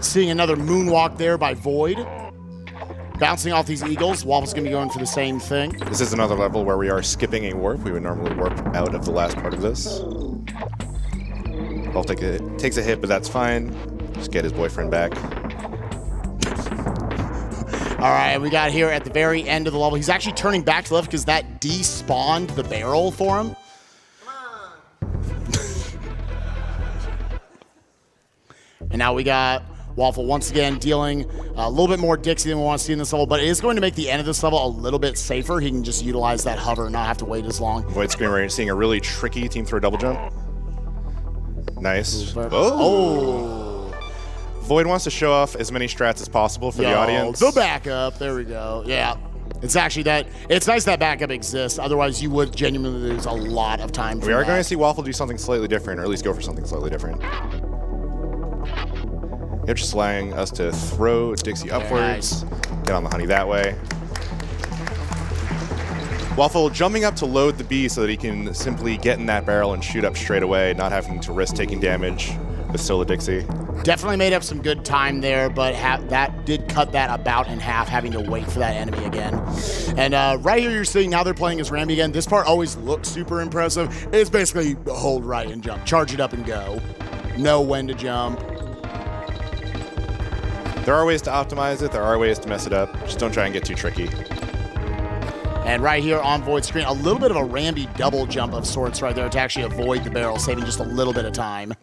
Seeing another moonwalk there by Void. Bouncing off these eagles. Waffle's going to be going for the same thing. This is another level where we are skipping a warp. We would normally warp out of the last part of this. Wolf takes a hit, but that's fine. Just get his boyfriend back. All right, we got here at the very end of the level. He's actually turning back to the left because that despawned the barrel for him. And now we got Waffle once again dealing a little bit more Dixie than we want to see in this level, but it is going to make the end of this level a little bit safer. He can just utilize that hover and not have to wait as long. Void Screamer seeing a really tricky team throw double jump. Nice. Oh. Void wants to show off as many strats as possible for the audience. The backup. There we go. Yeah. It's actually that. It's nice that backup exists. Otherwise, you would genuinely lose a lot of time. We are going to see Waffle do something slightly different, or at least go for something slightly different. They're just allowing us to throw Dixie upwards, get on the honey that way. Waffle jumping up to load the B so that he can simply get in that barrel and shoot up straight away, not having to risk taking damage with Solo Dixie. Definitely made up some good time there, but that did cut that about in half, having to wait for that enemy again. And right here you're seeing now they're playing as Rambi again. This part always looks super impressive. It's basically hold right and jump. Charge it up and go. Know when to jump. There are ways to optimize it. There are ways to mess it up. Just don't try and get too tricky. And right here on Void screen, a little bit of a Rambi double jump of sorts right there to actually avoid the barrel, saving just a little bit of time.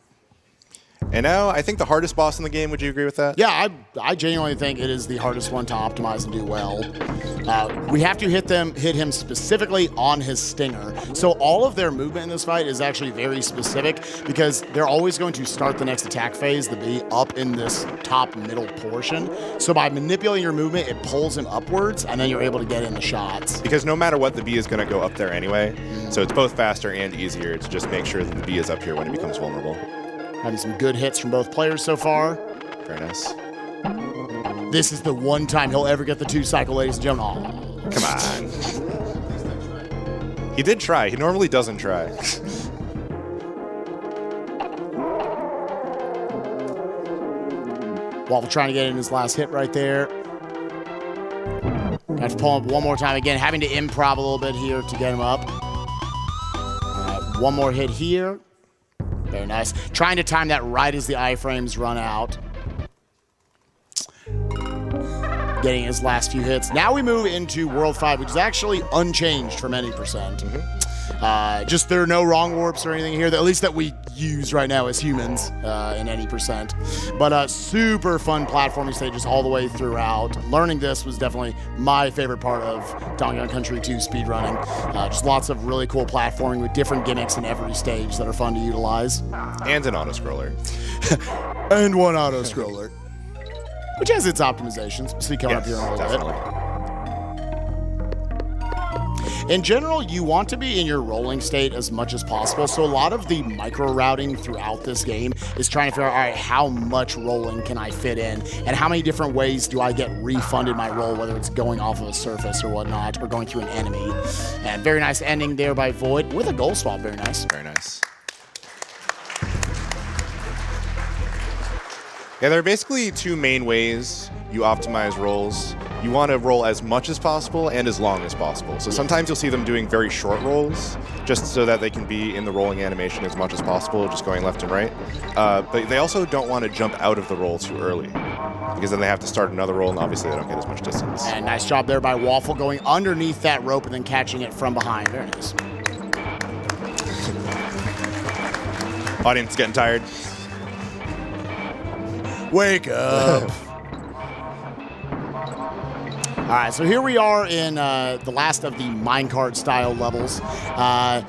And now, I think the hardest boss in the game, would you agree with that? Yeah, I genuinely think it is the hardest one to optimize and do well. We have to hit him specifically on his stinger. So all of their movement in this fight is actually very specific because they're always going to start the next attack phase, the B, up in this top middle portion. So by manipulating your movement, it pulls him upwards, and then you're able to get in the shots. Because no matter what, the B is going to go up there anyway. So it's both faster and easier to just make sure that the B is up here when it becomes vulnerable. Having some good hits from both players so far. Very nice. This is the one time he'll ever get the 2-cycle, ladies and gentlemen. Oh. Come on. He did try. He normally doesn't try. Waffle trying to get in his last hit right there. Have to pull him up one more time again, having to improv a little bit here to get him up. One more hit here. Very nice. Trying to time that right as the iframes run out. Getting his last few hits. Now we move into World 5, which is actually unchanged from any percent. Just there are no wrong warps or anything here, at least that we use right now as humans in any percent. But super fun platforming stages all the way throughout. Learning this was definitely my favorite part of Donkey Kong Country 2 speedrunning. Just lots of really cool platforming with different gimmicks in every stage that are fun to utilize. And an auto-scroller. And one auto-scroller. Which has its optimizations. See coming up here in a little bit. In general, you want to be in your rolling state as much as possible. So a lot of the micro routing throughout this game is trying to figure out, all right, how much rolling can I fit in? And how many different ways do I get refunded my roll, whether it's going off of a surface or whatnot, or going through an enemy. And very nice ending there by Void with a goal swap. Very nice. Very nice. Yeah, there are basically two main ways you optimize rolls. You want to roll as much as possible and as long as possible. So sometimes you'll see them doing very short rolls, just so that they can be in the rolling animation as much as possible, just going left and right. But they also don't want to jump out of the roll too early, because then they have to start another roll, and obviously they don't get as much distance. And nice job there by Waffle, going underneath that rope and then catching it from behind. Very nice. Audience is getting tired. Wake up. All right, so here we are in the last of the minecart style levels. I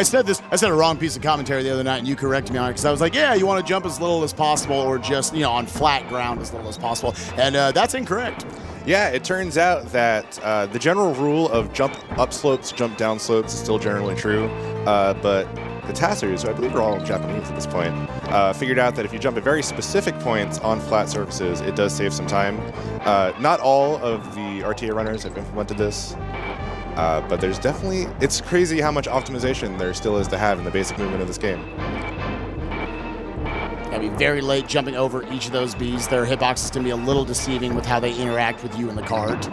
said a wrong piece of commentary the other night, and you corrected me on it, because I was like, yeah, you want to jump as little as possible, or just, on flat ground as little as possible. And that's incorrect. Yeah, it turns out that the general rule of jump up slopes, jump down slopes is still generally true, but the Tassers, who I believe are all Japanese at this point, figured out that if you jump at very specific points on flat surfaces, it does save some time. Not all of the RTA runners have implemented this, but there's definitely, it's crazy how much optimization there still is to have in the basic movement of this game. Gotta be very late jumping over each of those bees. Their hitboxes can be a little deceiving with how they interact with you in the cart.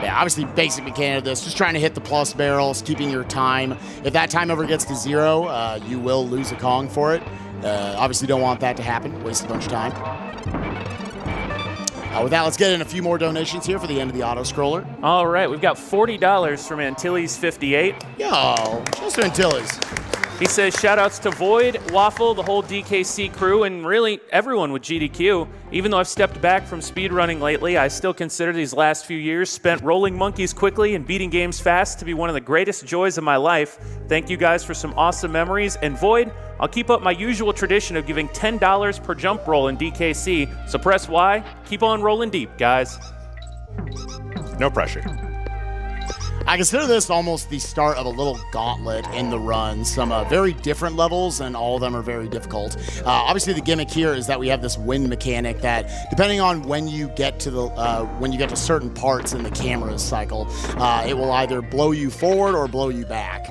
Yeah, obviously basic mechanic of this, just trying to hit the plus barrels, keeping your time. If that time ever gets to 0, you will lose a Kong for it. Obviously don't want that to happen, waste a bunch of time. With that, let's get in a few more donations here for the end of the auto scroller. All right, we've got $40 from Antilles58. Yo, just Antilles. He says, shout-outs to Void, Waffle, the whole DKC crew, and really everyone with GDQ. Even though I've stepped back from speedrunning lately, I still consider these last few years spent rolling monkeys quickly and beating games fast to be one of the greatest joys of my life. Thank you guys for some awesome memories. And Void, I'll keep up my usual tradition of giving $10 per jump roll in DKC. So press Y, keep on rolling deep, guys. No pressure. I consider this almost the start of a little gauntlet in the run. Some very different levels, and all of them are very difficult. Obviously, the gimmick here is that we have this wind mechanic that, depending on when you get to certain parts in the camera's cycle, it will either blow you forward or blow you back.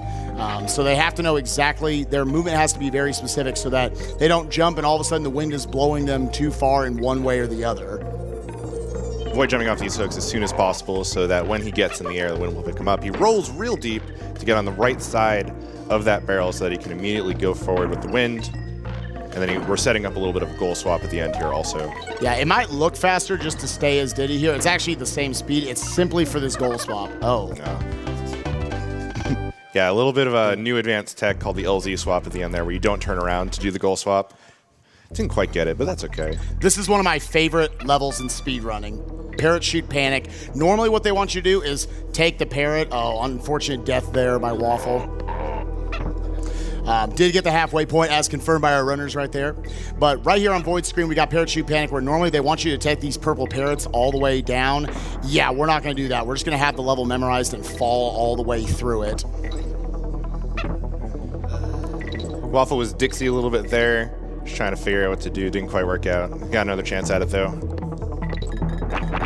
So they have to know exactly, their movement has to be very specific so that they don't jump and all of a sudden the wind is blowing them too far in one way or the other. Avoid jumping off these hooks as soon as possible so that when he gets in the air, the wind will pick him up. He rolls real deep to get on the right side of that barrel so that he can immediately go forward with the wind. And then we're setting up a little bit of a goal swap at the end here also. Yeah, it might look faster just to stay as Diddy here. It's actually the same speed. It's simply for this goal swap. Oh. No. Yeah, a little bit of a new advanced tech called the LZ swap at the end there where you don't turn around to do the goal swap. Didn't quite get it, but that's okay. This is one of my favorite levels in speedrunning. Parrot shoot panic. Normally what they want you to do is take the parrot. Oh, unfortunate death there by Waffle. Did get the halfway point as confirmed by our runners right there. But right here on Void's screen, we got Parrot Shoot Panic where normally they want you to take these purple parrots all the way down. Yeah, we're not going to do that. We're just going to have the level memorized and fall all the way through it. Waffle was Dixie a little bit there. Just trying to figure out what to do. Didn't quite work out. Got another chance at it though.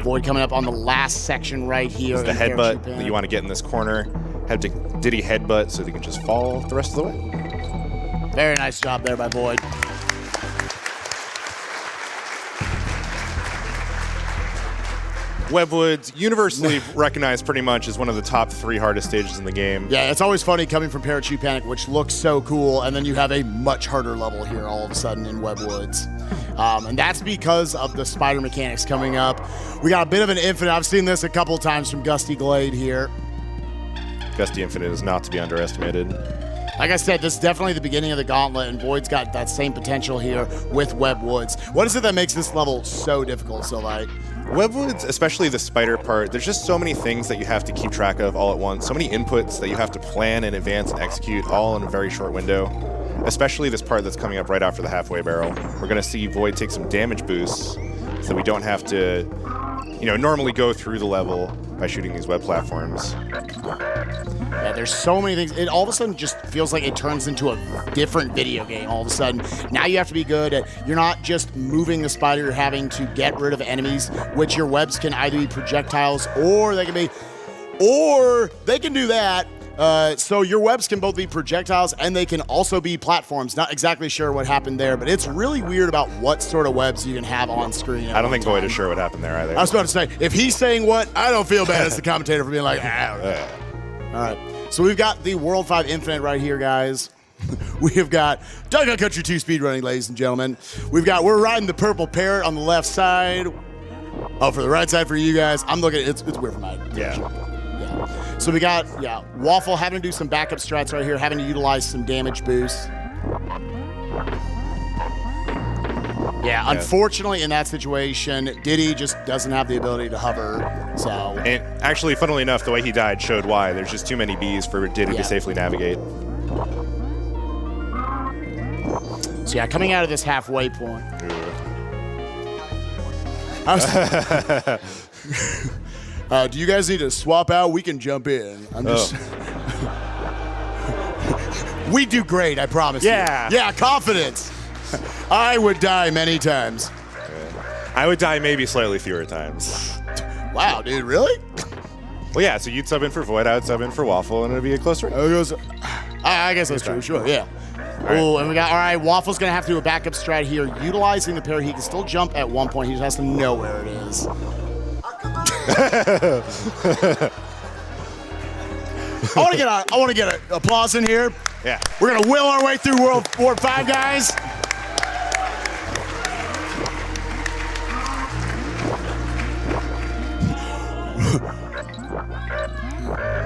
Void coming up on the last section right here. It's the headbutt that you want to get in this corner. Have to Diddy headbutt so they can just fall the rest of the way. Very nice job there by Void. Webwoods, universally recognized pretty much as one of the top 3 hardest stages in the game. Yeah, it's always funny coming from Parrot Shoot Panic, which looks so cool, and then you have a much harder level here all of a sudden in Webwoods. And that's because of the spider mechanics coming up. We got a bit of an infinite. I've seen this a couple times from Gusty Glade here. Gusty Infinite is not to be underestimated. Like I said, this is definitely the beginning of the gauntlet, and Void's got that same potential here with Webwoods. What is it that makes this level so difficult, Silvite? Webwoods, especially the spider part, there's just so many things that you have to keep track of all at once. So many inputs that you have to plan in advance and execute all in a very short window. Especially this part that's coming up right after the halfway barrel. We're going to see Void take some damage boosts so we don't have to, normally go through the level by shooting these web platforms. Yeah, there's so many things. It all of a sudden just feels like it turns into a different video game all of a sudden. Now you have to be good at, you're not just moving the spider, you're having to get rid of enemies, which your webs can either be projectiles or they can do that. So your webs can both be projectiles and they can also be platforms. Not exactly sure what happened there, but it's really weird about what sort of webs you can have on screen. I don't think Void is sure what happened there either. I was about to say, if he's saying what, I don't feel bad as the commentator for being like, I don't know. All right, so we've got the World 5 Infinite right here, guys. We have got DKC2 Country 2 speedrunning, ladies and gentlemen. We're riding the purple parrot on the left side. Oh, for the right side for you guys. I'm looking, it's weird for mine. Yeah. So we got, Waffle having to do some backup strats right here, having to utilize some damage boosts. Yeah, unfortunately in that situation, Diddy just doesn't have the ability to hover, so. And actually, funnily enough, the way he died showed why. There's just too many bees for Diddy to safely navigate. So yeah, coming out of this halfway point. Do you guys need to swap out? We can jump in. I'm just. We do great, I promise you. Yeah, confidence. I would die many times. I would die maybe slightly fewer times. Wow, dude, really? Well, yeah, so you'd sub in for Void, I would sub in for Waffle, and it'd be a close race. I guess that's true, sure, yeah. Oh, and we got, all right, Waffle's going to have to do a backup strat here. Utilizing the pair, he can still jump at one point. He just has to know where it is. I want to get an applause in here. Yeah. We're going to will our way through World War 5, guys.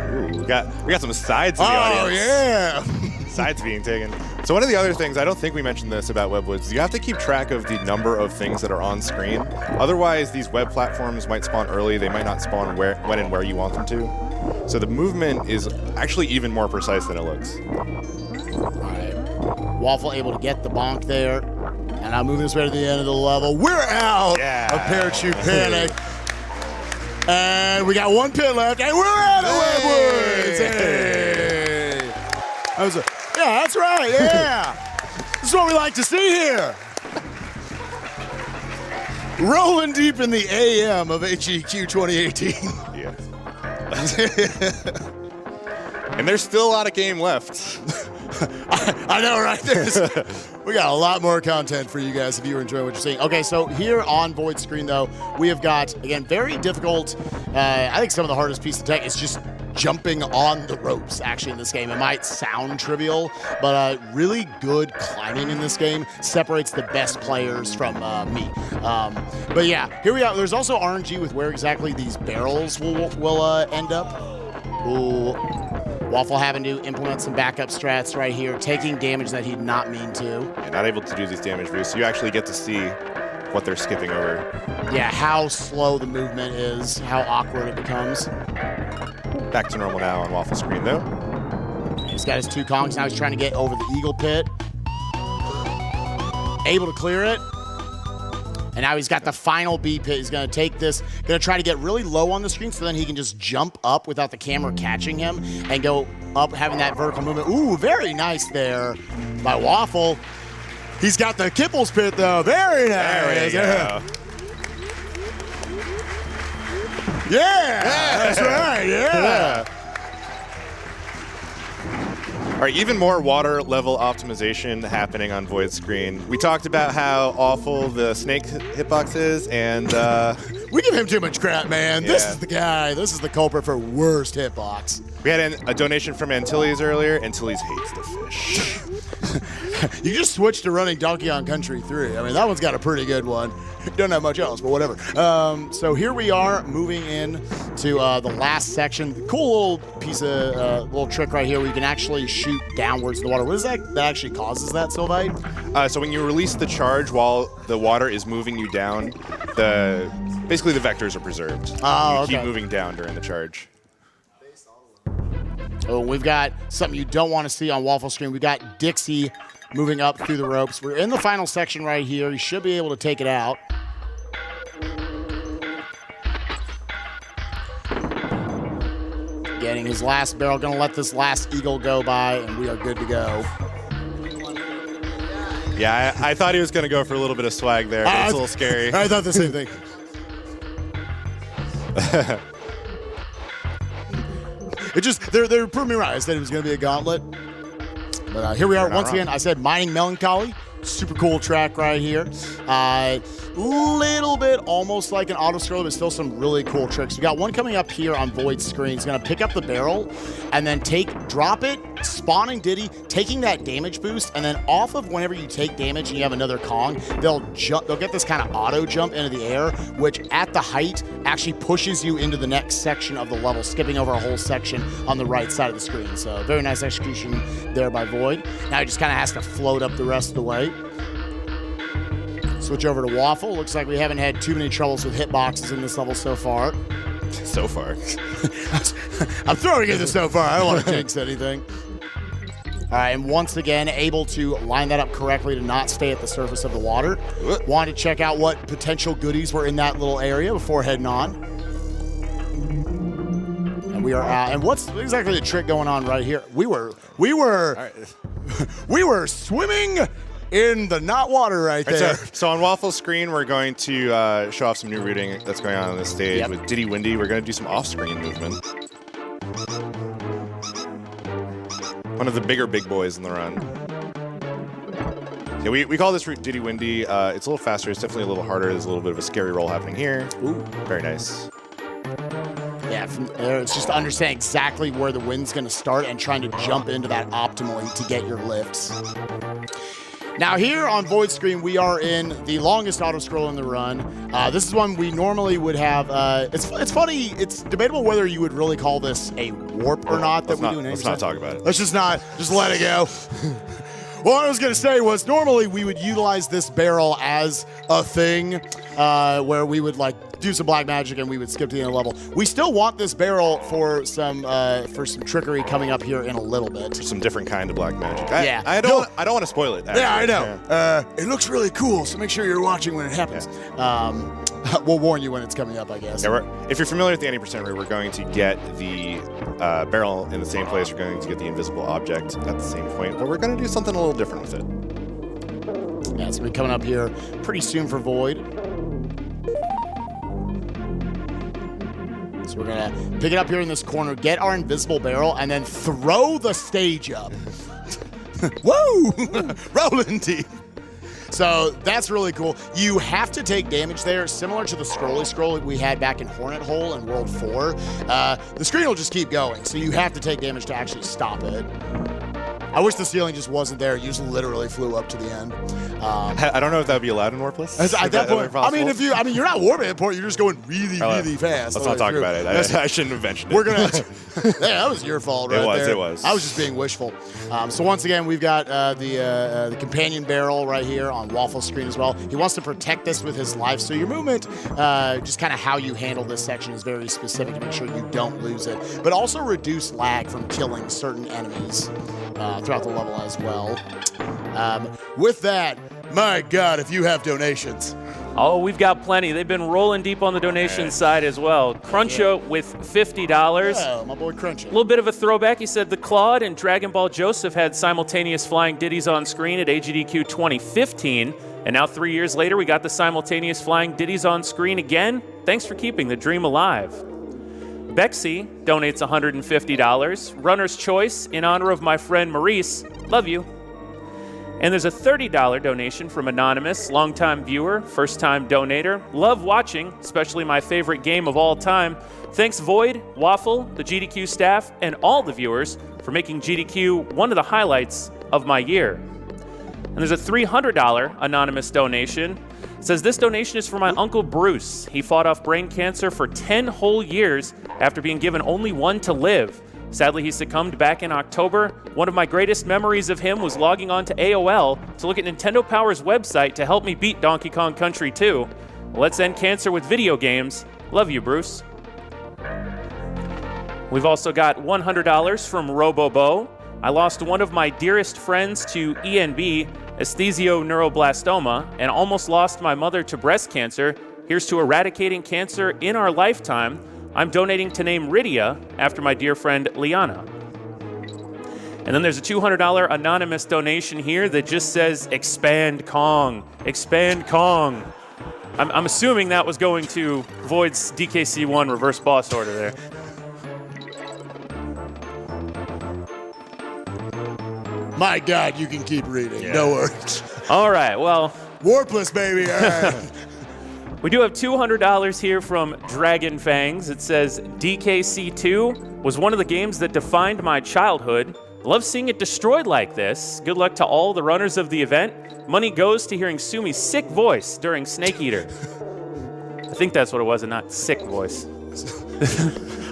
Ooh, we got some sides in the audience. Yeah. Sides being taken. So one of the other things, I don't think we mentioned this about Webwoods, you have to keep track of the number of things that are on screen. Otherwise, these web platforms might spawn early. They might not spawn when and where you want them to. So the movement is actually even more precise than it looks. All right. Waffle able to get the bonk there. And I'm moving this way to the end of the level. We're out of Parachute Panic. And we got one pit left, and we're out of Webwoods. Hey. Yeah, that's right, yeah. This is what we like to see here. Rolling deep in the AM of AGDQ 2018. Yeah. And there's still a lot of game left. I know, right? We got a lot more content for you guys if you enjoy what you're seeing. Okay, so here on Void Screen, though, we have got, again, very difficult. I think some of the hardest piece of tech is just jumping on the ropes, actually, in this game. It might sound trivial, but really good climbing in this game separates the best players from me. But yeah, here we are. There's also RNG with where exactly these barrels will end up. Ooh. Waffle having to implement some backup strats right here, taking damage that he did not mean to. You're not able to do these damage boosts, so you actually get to see what they're skipping over. Yeah, how slow the movement is, how awkward it becomes. Back to normal now on Waffle Screen, though. He's got his two Kongs. Now he's trying to get over the Eagle Pit. Able to clear it. And now he's got the final B pit. He's going to take this, going to try to get really low on the screen so then he can just jump up without the camera catching him and go up, having that vertical movement. Ooh, very nice there by Waffle. He's got the Kipples pit, though. Very nice. There we go. Yeah, that's right, yeah. All right, even more water level optimization happening on Void Screen. We talked about how awful the snake hitbox is, and we give him too much crap, man. Yeah. This is the guy. This is the culprit for worst hitbox. We had a donation from Antilles earlier. Antilles hates the fish. You just switched to running Donkey Kong Country 3. I mean, that one's got a pretty good one. Don't have much else, but whatever. So here we are moving in to the last section. Cool little piece of little trick right here where you can actually shoot downwards in the water. What is that actually causes that, Sylvite? So when you release the charge while the water is moving you down, basically the vectors are preserved. Oh, you keep moving down during the charge. Oh, we've got something you don't want to see on Waffle Screen. We've got Dixie moving up through the ropes. We're in the final section right here. He should be able to take it out. Getting his last barrel. Going to let this last eagle go by, and we are good to go. Yeah, I thought he was going to go for a little bit of swag there, but it's a little scary. I thought the same thing. It just, they're proving me right. I said it was going to be a gauntlet. But here we are once again. I said Mining Melancholy. Super cool track right here. Little bit almost like an auto scroller, but still some really cool tricks. We got one coming up here on Void Screen. He's going to pick up the barrel and then drop it, spawning Diddy, taking that damage boost, and then off of whenever you take damage and you have another Kong, they'll get this kind of auto jump into the air, which at the height actually pushes you into the next section of the level, skipping over a whole section on the right side of the screen. So very nice execution there by Void. Now he just kind of has to float up the rest of the way. Switch over to Waffle. Looks like we haven't had too many troubles with hitboxes in this level so far. So far. I'm throwing it so far. I don't want to jinx anything. All right, and once again, able to line that up correctly to not stay at the surface of the water. Wanted to check out what potential goodies were in that little area before heading on. And we are out. And what's exactly the trick going on right here? We were swimming in the not water right there. So on Waffle Screen, we're going to show off some new routing that's going on this stage. Yep. With Diddy Windy. We're going to do some off-screen movement. One of the bigger big boys in the run. Yeah, we call this route Diddy Windy. It's a little faster. It's definitely a little harder. There's a little bit of a scary roll happening here. Ooh, very nice. Yeah, from there, it's just to understand exactly where the wind's going to start and trying to jump into that optimally to get your lifts. Now here on Void Screen, we are in the longest auto-scroll in the run. This is one we normally would have. It's funny, it's debatable whether you would really call this a warp or not. Let's not talk about it. Let's just let it go. What I was going to say was normally we would utilize this barrel as a thing where we would like do some black magic and we would skip to the end of the level. We still want this barrel for some trickery coming up here in a little bit. For some different kind of black magic. I don't want to spoil it. Actually. Yeah, I know. Yeah. It looks really cool, so make sure you're watching when it happens. Yeah. We'll warn you when it's coming up, I guess. Yeah, if you're familiar with the 90% rate, we're going to get the barrel in the same place. We're going to get the invisible object at the same point, but we're going to do something a little different with it. Yeah, it's going to be coming up here pretty soon for Void. So we're going to pick it up here in this corner, get our invisible barrel, and then throw the stage up. Woo! Rolling deep. So that's really cool. You have to take damage there, similar to the scrolly scroll we had back in Hornet Hole in World 4. The screen will just keep going, so you have to take damage to actually stop it. I wish the ceiling just wasn't there. You just literally flew up to the end. I don't know if that would be allowed in Warpless. At that point, you're not warping at point. You're just going really, really fast. Let's not talk about it. I shouldn't have mentioned it. We're gonna. Yeah, that was your fault, right there. It was. I was just being wishful. So once again, we've got the companion barrel right here on Waffle screen as well. He wants to protect this with his life. So your movement, just kind of how you handle this section is very specific to make sure you don't lose it, but also reduce lag from killing certain enemies throughout the level as well. With that, my God, if you have donations. Oh, we've got plenty. They've been rolling deep on the donation side as well. Cruncho with $50. Oh, my boy Cruncho. A little bit of a throwback. He said the Claude and Dragon Ball Joseph had simultaneous flying ditties on screen at AGDQ 2015. And now 3 years later, we got the simultaneous flying ditties on screen again. Thanks for keeping the dream alive. Bexy donates $150. Runner's Choice in honor of my friend Maurice. Love you. And there's a $30 donation from Anonymous, longtime viewer, first-time donator. Love watching, especially my favorite game of all time. Thanks Void, Waffle, the GDQ staff, and all the viewers for making GDQ one of the highlights of my year. And there's a $300 anonymous donation. It says, this donation is for my Uncle Bruce. He fought off brain cancer for 10 whole years after being given only one to live. Sadly, he succumbed back in October. One of my greatest memories of him was logging on to AOL to look at Nintendo Power's website to help me beat Donkey Kong Country 2. Let's end cancer with video games. Love you, Bruce. We've also got $100 from Robobo. I lost one of my dearest friends to ENB, esthesioneuroblastoma, and almost lost my mother to breast cancer. Here's to eradicating cancer in our lifetime. I'm donating to name Rydia after my dear friend Liana. And then there's a $200 anonymous donation here that just says, expand Kong, expand Kong. I'm assuming that was going to Void's DKC1 reverse boss order there. My God, you can keep reading. Yeah. No worries. All right, well. Warpless, baby. All right. We do have $200 here from Dragon Fangs. It says, DKC2 was one of the games that defined my childhood. Love seeing it destroyed like this. Good luck to all the runners of the event. Money goes to hearing Sumi's sick voice during Snake Eater. I think that's what it was, and not sick voice.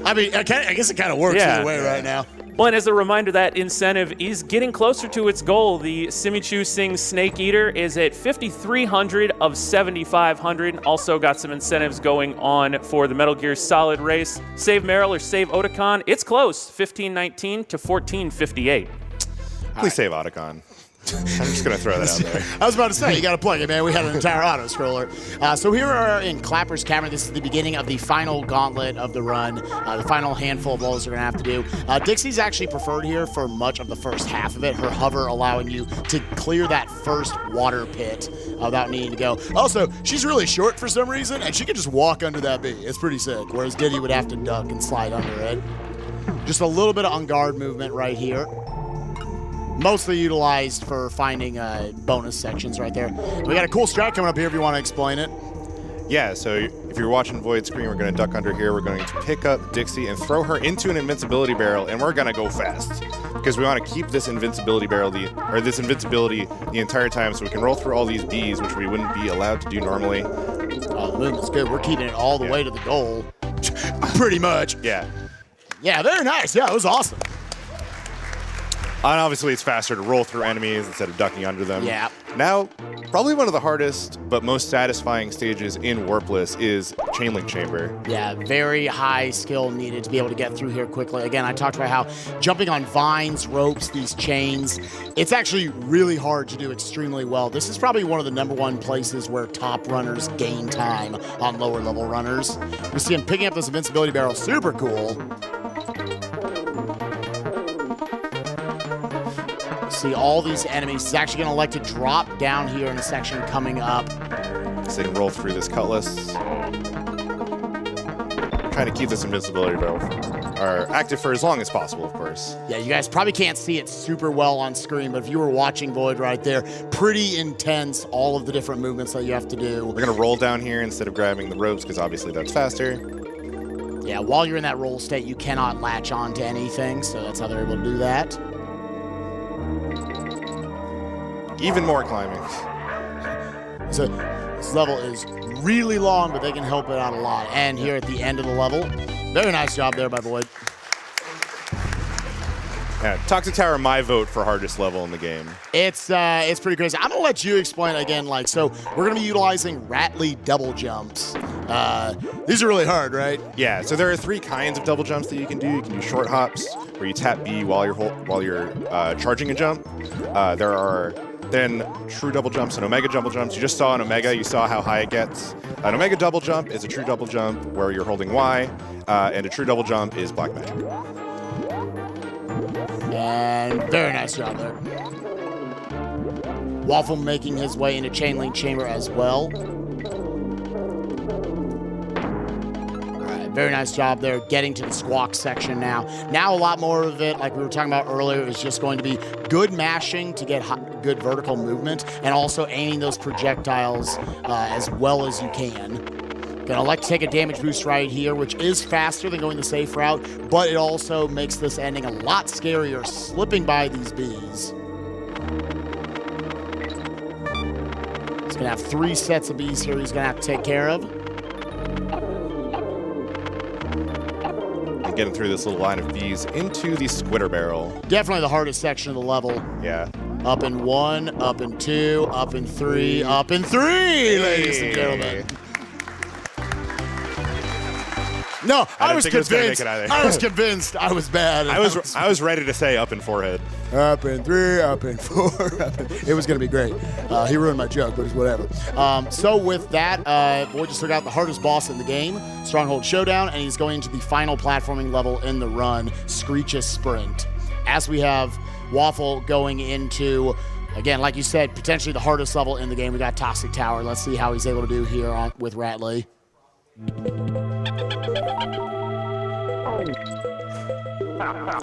I mean, I guess it kind of works either way right now. Well, and as a reminder, that incentive is getting closer to its goal. The Simichu Sing Snake Eater is at 5,300 of 7,500. Also got some incentives going on for the Metal Gear Solid race. Save Meryl or save Otakon. It's close, 1519 to 1458. Please save Otakon. I'm just going to throw that out there. I was about to say, you got to plug it, man. We had an entire auto-scroller. So here we are in Clapper's Cavern. This is the beginning of the final gauntlet of the run, the final handful of levels we're going to have to do. Dixie's actually preferred here for much of the first half of it, her hover allowing you to clear that first water pit without needing to go. Also, she's really short for some reason, and she can just walk under that bee. It's pretty sick, whereas Diddy would have to duck and slide under it. Just a little bit of on-guard movement right here. mostly utilized for finding bonus sections right there. We got a cool strat coming up here if you want to explain it. Yeah, so if you're watching Void's screen, we're going to duck under here. We're going to pick up Dixie and throw her into an invincibility barrel, and we're going to go fast because we want to keep this invincibility barrel, the entire time, so we can roll through all these Bs, which we wouldn't be allowed to do normally. Oh, the movement's good. We're keeping it all the way to the goal, pretty much. Yeah. Yeah, very nice. Yeah, it was awesome. And obviously, it's faster to roll through enemies instead of ducking under them. Yeah. Now, probably one of the hardest but most satisfying stages in Warpless is Chain Link Chamber. Yeah, very high skill needed to be able to get through here quickly. Again, I talked about how jumping on vines, ropes, these chains, it's actually really hard to do extremely well. This is probably one of the #1 places where top runners gain time on lower level runners. We see him picking up this invincibility barrel, super cool. See all these enemies. He's actually going to elect to drop down here in a section coming up. So they can roll through this cutlass. Trying to keep this invincibility barrel active for as long as possible, of course. Yeah, you guys probably can't see it super well on screen, but if you were watching Void right there, pretty intense, all of the different movements that you have to do. We're going to roll down here instead of grabbing the ropes because obviously that's faster. Yeah, while you're in that roll state, you cannot latch on to anything, so that's how they're able to do that. Even more climbing. So this level is really long, but they can help it out a lot. And here at the end of the level, very nice job there by Void. Yeah, Toxic Tower, my vote for hardest level in the game. It's pretty crazy. I'm gonna let you explain again. So we're gonna be utilizing Ratley double jumps. These are really hard, right? Yeah. So there are 3 kinds of double jumps that you can do. You can do short hops, where you tap B while you're charging a jump. There are then true double jumps and Omega double jumps. You just saw an Omega. You saw how high it gets. An Omega double jump is a true double jump where you're holding Y, and a true double jump is Black Magic. And very nice job there. Waffle making his way into Chain Link Chamber as well. Very nice job there, getting to the squawk section now. Now a lot more of it, like we were talking about earlier, is just going to be good mashing to get good vertical movement and also aiming those projectiles as well as you can. Gonna like to take a damage boost right here, which is faster than going the safe route, but it also makes this ending a lot scarier, slipping by these bees. He's gonna have 3 sets of bees here he's gonna have to take care of. Getting through this little line of bees into the Squitter Barrel. Definitely the hardest section of the level. Yeah. Up in 1, up in 2, up in 3, up in 3, ladies and gentlemen. No, I was convinced. I was convinced I was bad. I was ready to say up in forehead. Up in 3, up in 4. It was going to be great. He ruined my joke, but it's whatever. So with that, Void just took out the hardest boss in the game, Stronghold Showdown, and he's going to the final platforming level in the run, Screech's Sprint. As we have Waffle going into, again, like you said, potentially the hardest level in the game. We got Toxic Tower. Let's see how he's able to do here with Ratley.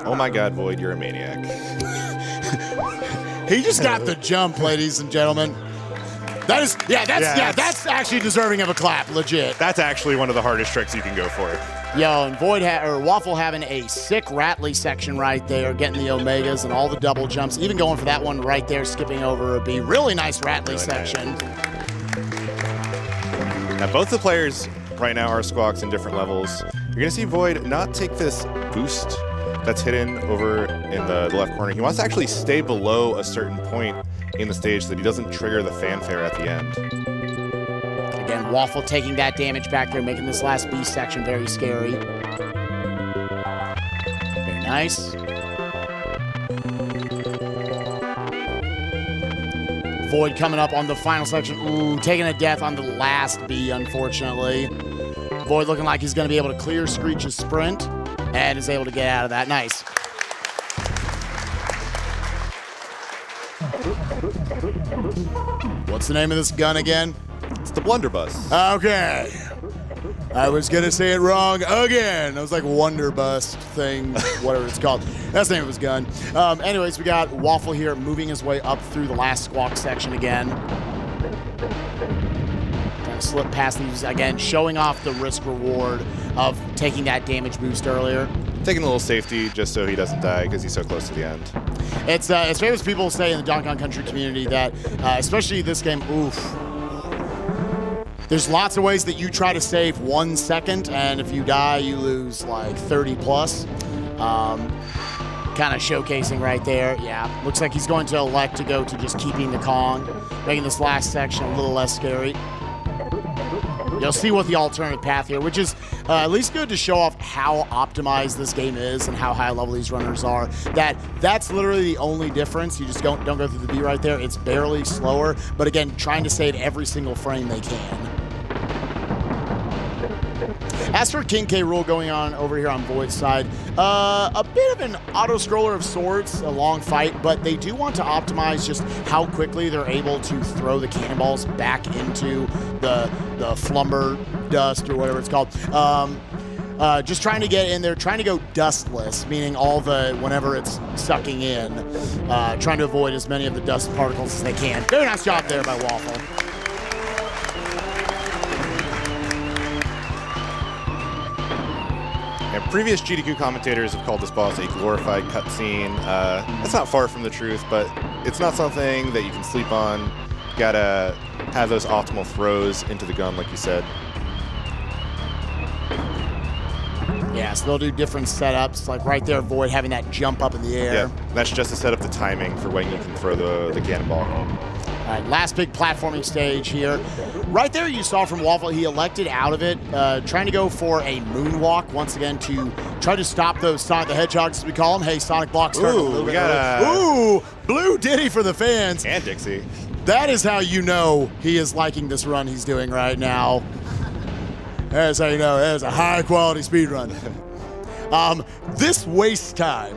Oh my God, Void, you're a maniac. He just got the jump, ladies and gentlemen. That's actually deserving of a clap, legit. That's actually one of the hardest tricks you can go for. Yo, and Waffle having a sick Ratley section right there, getting the Omegas and all the double jumps, even going for that one right there, skipping over a B. Really nice Ratley section. Now, both the players right now are squawks in different levels. You're going to see Void not take this boost that's hidden over in the left corner. He wants to actually stay below a certain point in the stage so that he doesn't trigger the fanfare at the end. Again, Waffle taking that damage back there, making this last B section very scary. Very nice. Void coming up on the final section. Ooh, taking a death on the last B, unfortunately. Void looking like he's going to be able to clear Screech's Sprint and is able to get out of that. Nice. What's the name of this gun again? It's the Blunderbuss. Okay. I was going to say it wrong again. It was like Wonderbust thing, whatever it's called. That's the name of his gun. Anyways, we got Waffle here moving his way up through the last squawk section again. Trying to slip past these again, showing off the risk reward of taking that damage boost earlier. Taking a little safety just so he doesn't die because he's so close to the end. It's famous people say in the Donkey Kong Country community that, especially this game, there's lots of ways that you try to save 1 second, and if you die, you lose like 30 plus. Kind of showcasing right there. Yeah, looks like he's going to elect to go to just keeping the Kong, making this last section a little less scary. You'll see what the alternative path here, which is at least good to show off how optimized this game is and how high level these runners are. That's literally the only difference. You just don't go through the B right there. It's barely slower, but again, trying to save every single frame they can. As for King K. Rool going on over here on Void's side, a bit of an auto-scroller of sorts, a long fight, but they do want to optimize just how quickly they're able to throw the cannonballs back into the flumber dust or whatever it's called. Just trying to get in there, trying to go dustless, meaning whenever it's sucking in, trying to avoid as many of the dust particles as they can. Very nice job there by Waffle. And previous GDQ commentators have called this boss a glorified cutscene. That's not far from the truth, but it's not something that you can sleep on. You gotta have those optimal throws into the gun, like you said. Yeah, so they'll do different setups, like right there, Void having that jump up in the air. Yeah, that's just to set up the timing for when you can throw the cannonball. All right, last big platforming stage here. Right there you saw from Waffle, he elected out of it, trying to go for a moonwalk once again to try to stop those Sonic the Hedgehogs, as we call them. Hey, Sonic Block started a little bit early. Ooh, blue ditty for the fans. And Dixie. That is how you know he is liking this run he's doing right now. That's how you know it is a high-quality speed run. This waste time,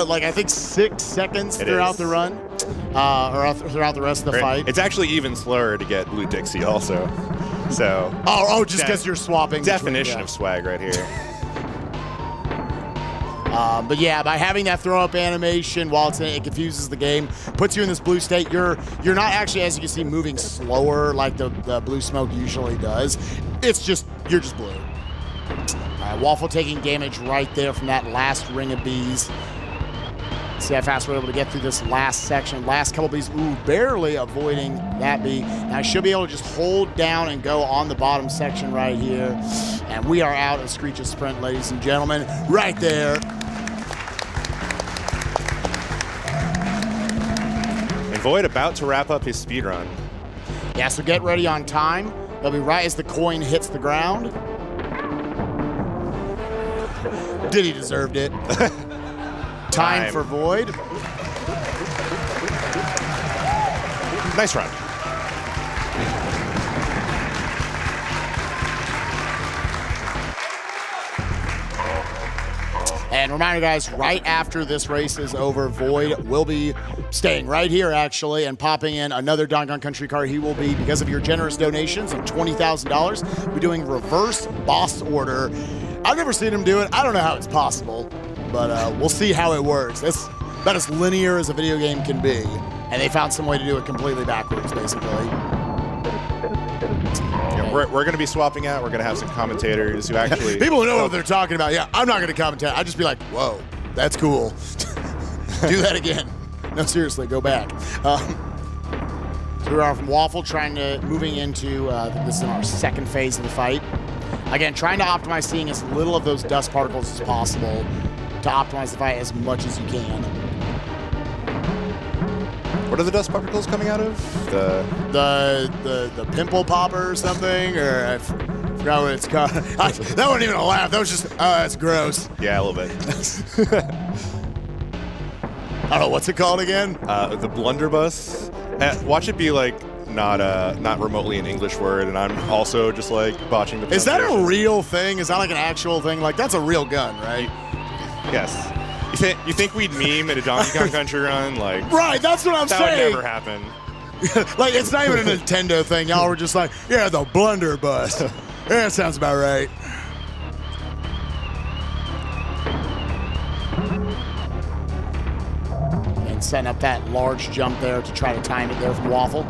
like I think 6 seconds throughout the run, or throughout the rest of the fight. It's actually even slower to get Blue Dixie also. So. Just because you're swapping. Definition of swag right here. But yeah, by having that throw-up animation while it confuses the game, puts you in this blue state. You're not actually, as you can see, moving slower like the blue smoke usually does. It's just, you're just blue. Waffle taking damage right there from that last ring of bees. See how fast we're able to get through this last section. Last couple bees, barely avoiding that bee. Now I should be able to just hold down and go on the bottom section right here. And we are out of Screech's Sprint, ladies and gentlemen, right there. And Void about to wrap up his speed run. Yeah, so get ready on time. It'll be right as the coin hits the ground. Diddy deserved it. Time for Void. Nice run. And reminder, guys, right after this race is over, Void will be staying right here, actually, and popping in another Donkey Kong Country card. He will be, because of your generous donations of $20,000, be doing reverse boss order. I've never seen him do it. I don't know how it's possible, but we'll see how it works. It's about as linear as a video game can be, and they found some way to do it completely backwards, basically. Yeah, we're going to be swapping out. We're going to have some commentators who actually... People know what they're talking about. Yeah, I'm not going to commentate. I'd just be like, whoa, that's cool. Do that again. No, seriously, go back. So we are from Waffle moving into, this is our second phase of the fight. Again, trying to optimize seeing as little of those dust particles as possible to optimize the fight as much as you can. What are the dust particles coming out of? The pimple popper or something, or I forgot what it's called. That wasn't even a laugh. That was just, that's gross. Yeah, a little bit. I don't know, what's it called again? The blunderbuss. Watch it be like not remotely an English word, and I'm also just like botching the. Is that a real thing? Is that like an actual thing? Like that's a real gun, right? Yes. You think we'd meme at a Donkey Kong Country run? Like right, that's what I'm saying. That would never happen. Like, it's not even a Nintendo thing. Y'all were just like, yeah, the blunderbuss. Yeah, that sounds about right. And setting up that large jump there to try to time it there from Waffle.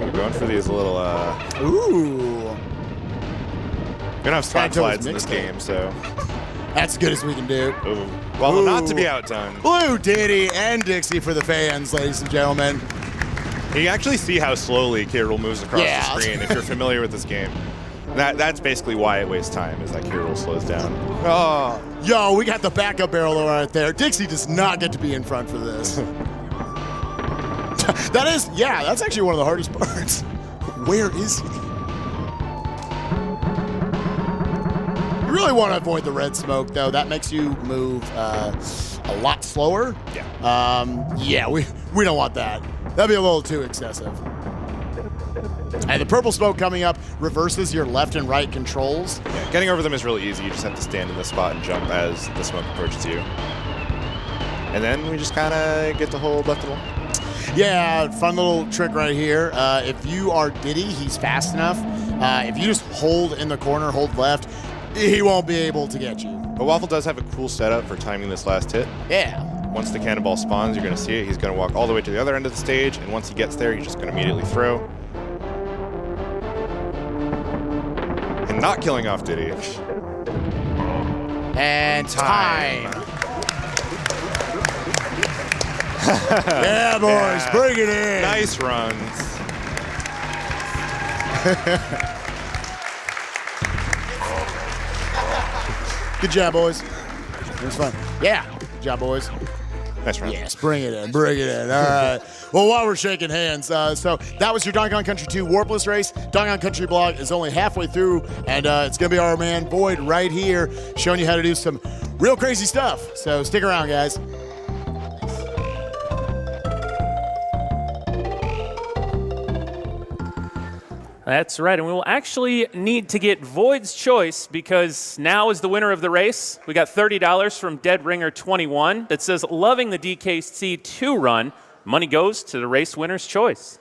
We're going for these little, Ooh. we don't have spot slides in this game, so. That's as good as we can do. Ooh. Well, Ooh. not to be outdone. Blue, Diddy, and Dixie for the fans, ladies and gentlemen. You can actually see how slowly K. Rool moves across Yeah. the screen if you're familiar with this game. That's basically why it wastes time, is that K. Rool slows down. Oh. Yo, we got the backup barrel right there. Dixie does not get to be in front for this. That's actually one of the hardest parts. Where is he? You really want to avoid the red smoke, though. That makes you move a lot slower. Yeah. We don't want that. That'd be a little too excessive. And the purple smoke coming up reverses your left and right controls. Yeah, getting over them is really easy. You just have to stand in the spot and jump as the smoke approaches you. And then we just kind of get to hold left and right. Yeah, fun little trick right here. If you are Diddy, he's fast enough. If you just hold in the corner, hold left, he won't be able to get you. But Waffle does have a cool setup for timing this last hit. Yeah. Once the cannonball spawns, you're going to see it. He's going to walk all the way to the other end of the stage, and once he gets there, he's just going to immediately throw. And not killing off Diddy. And time. Yeah, boys, Yeah. bring it in. Nice runs. Good job, boys. It was fun. Yeah, good job, boys. Nice run. Yes, bring it in, bring it in. All right. Well, while we're shaking hands, so that was your Donkey Kong Country 2 Warpless race. Donkey Kong Country blog is only halfway through, and it's going to be our man Boyd right here showing you how to do some real crazy stuff. So stick around, guys. That's right, and we will actually need to get Void's choice because now is the winner of the race. We got $30 from Dead Ringer 21 that says, loving the DKC2 run. Money goes to the race winner's choice.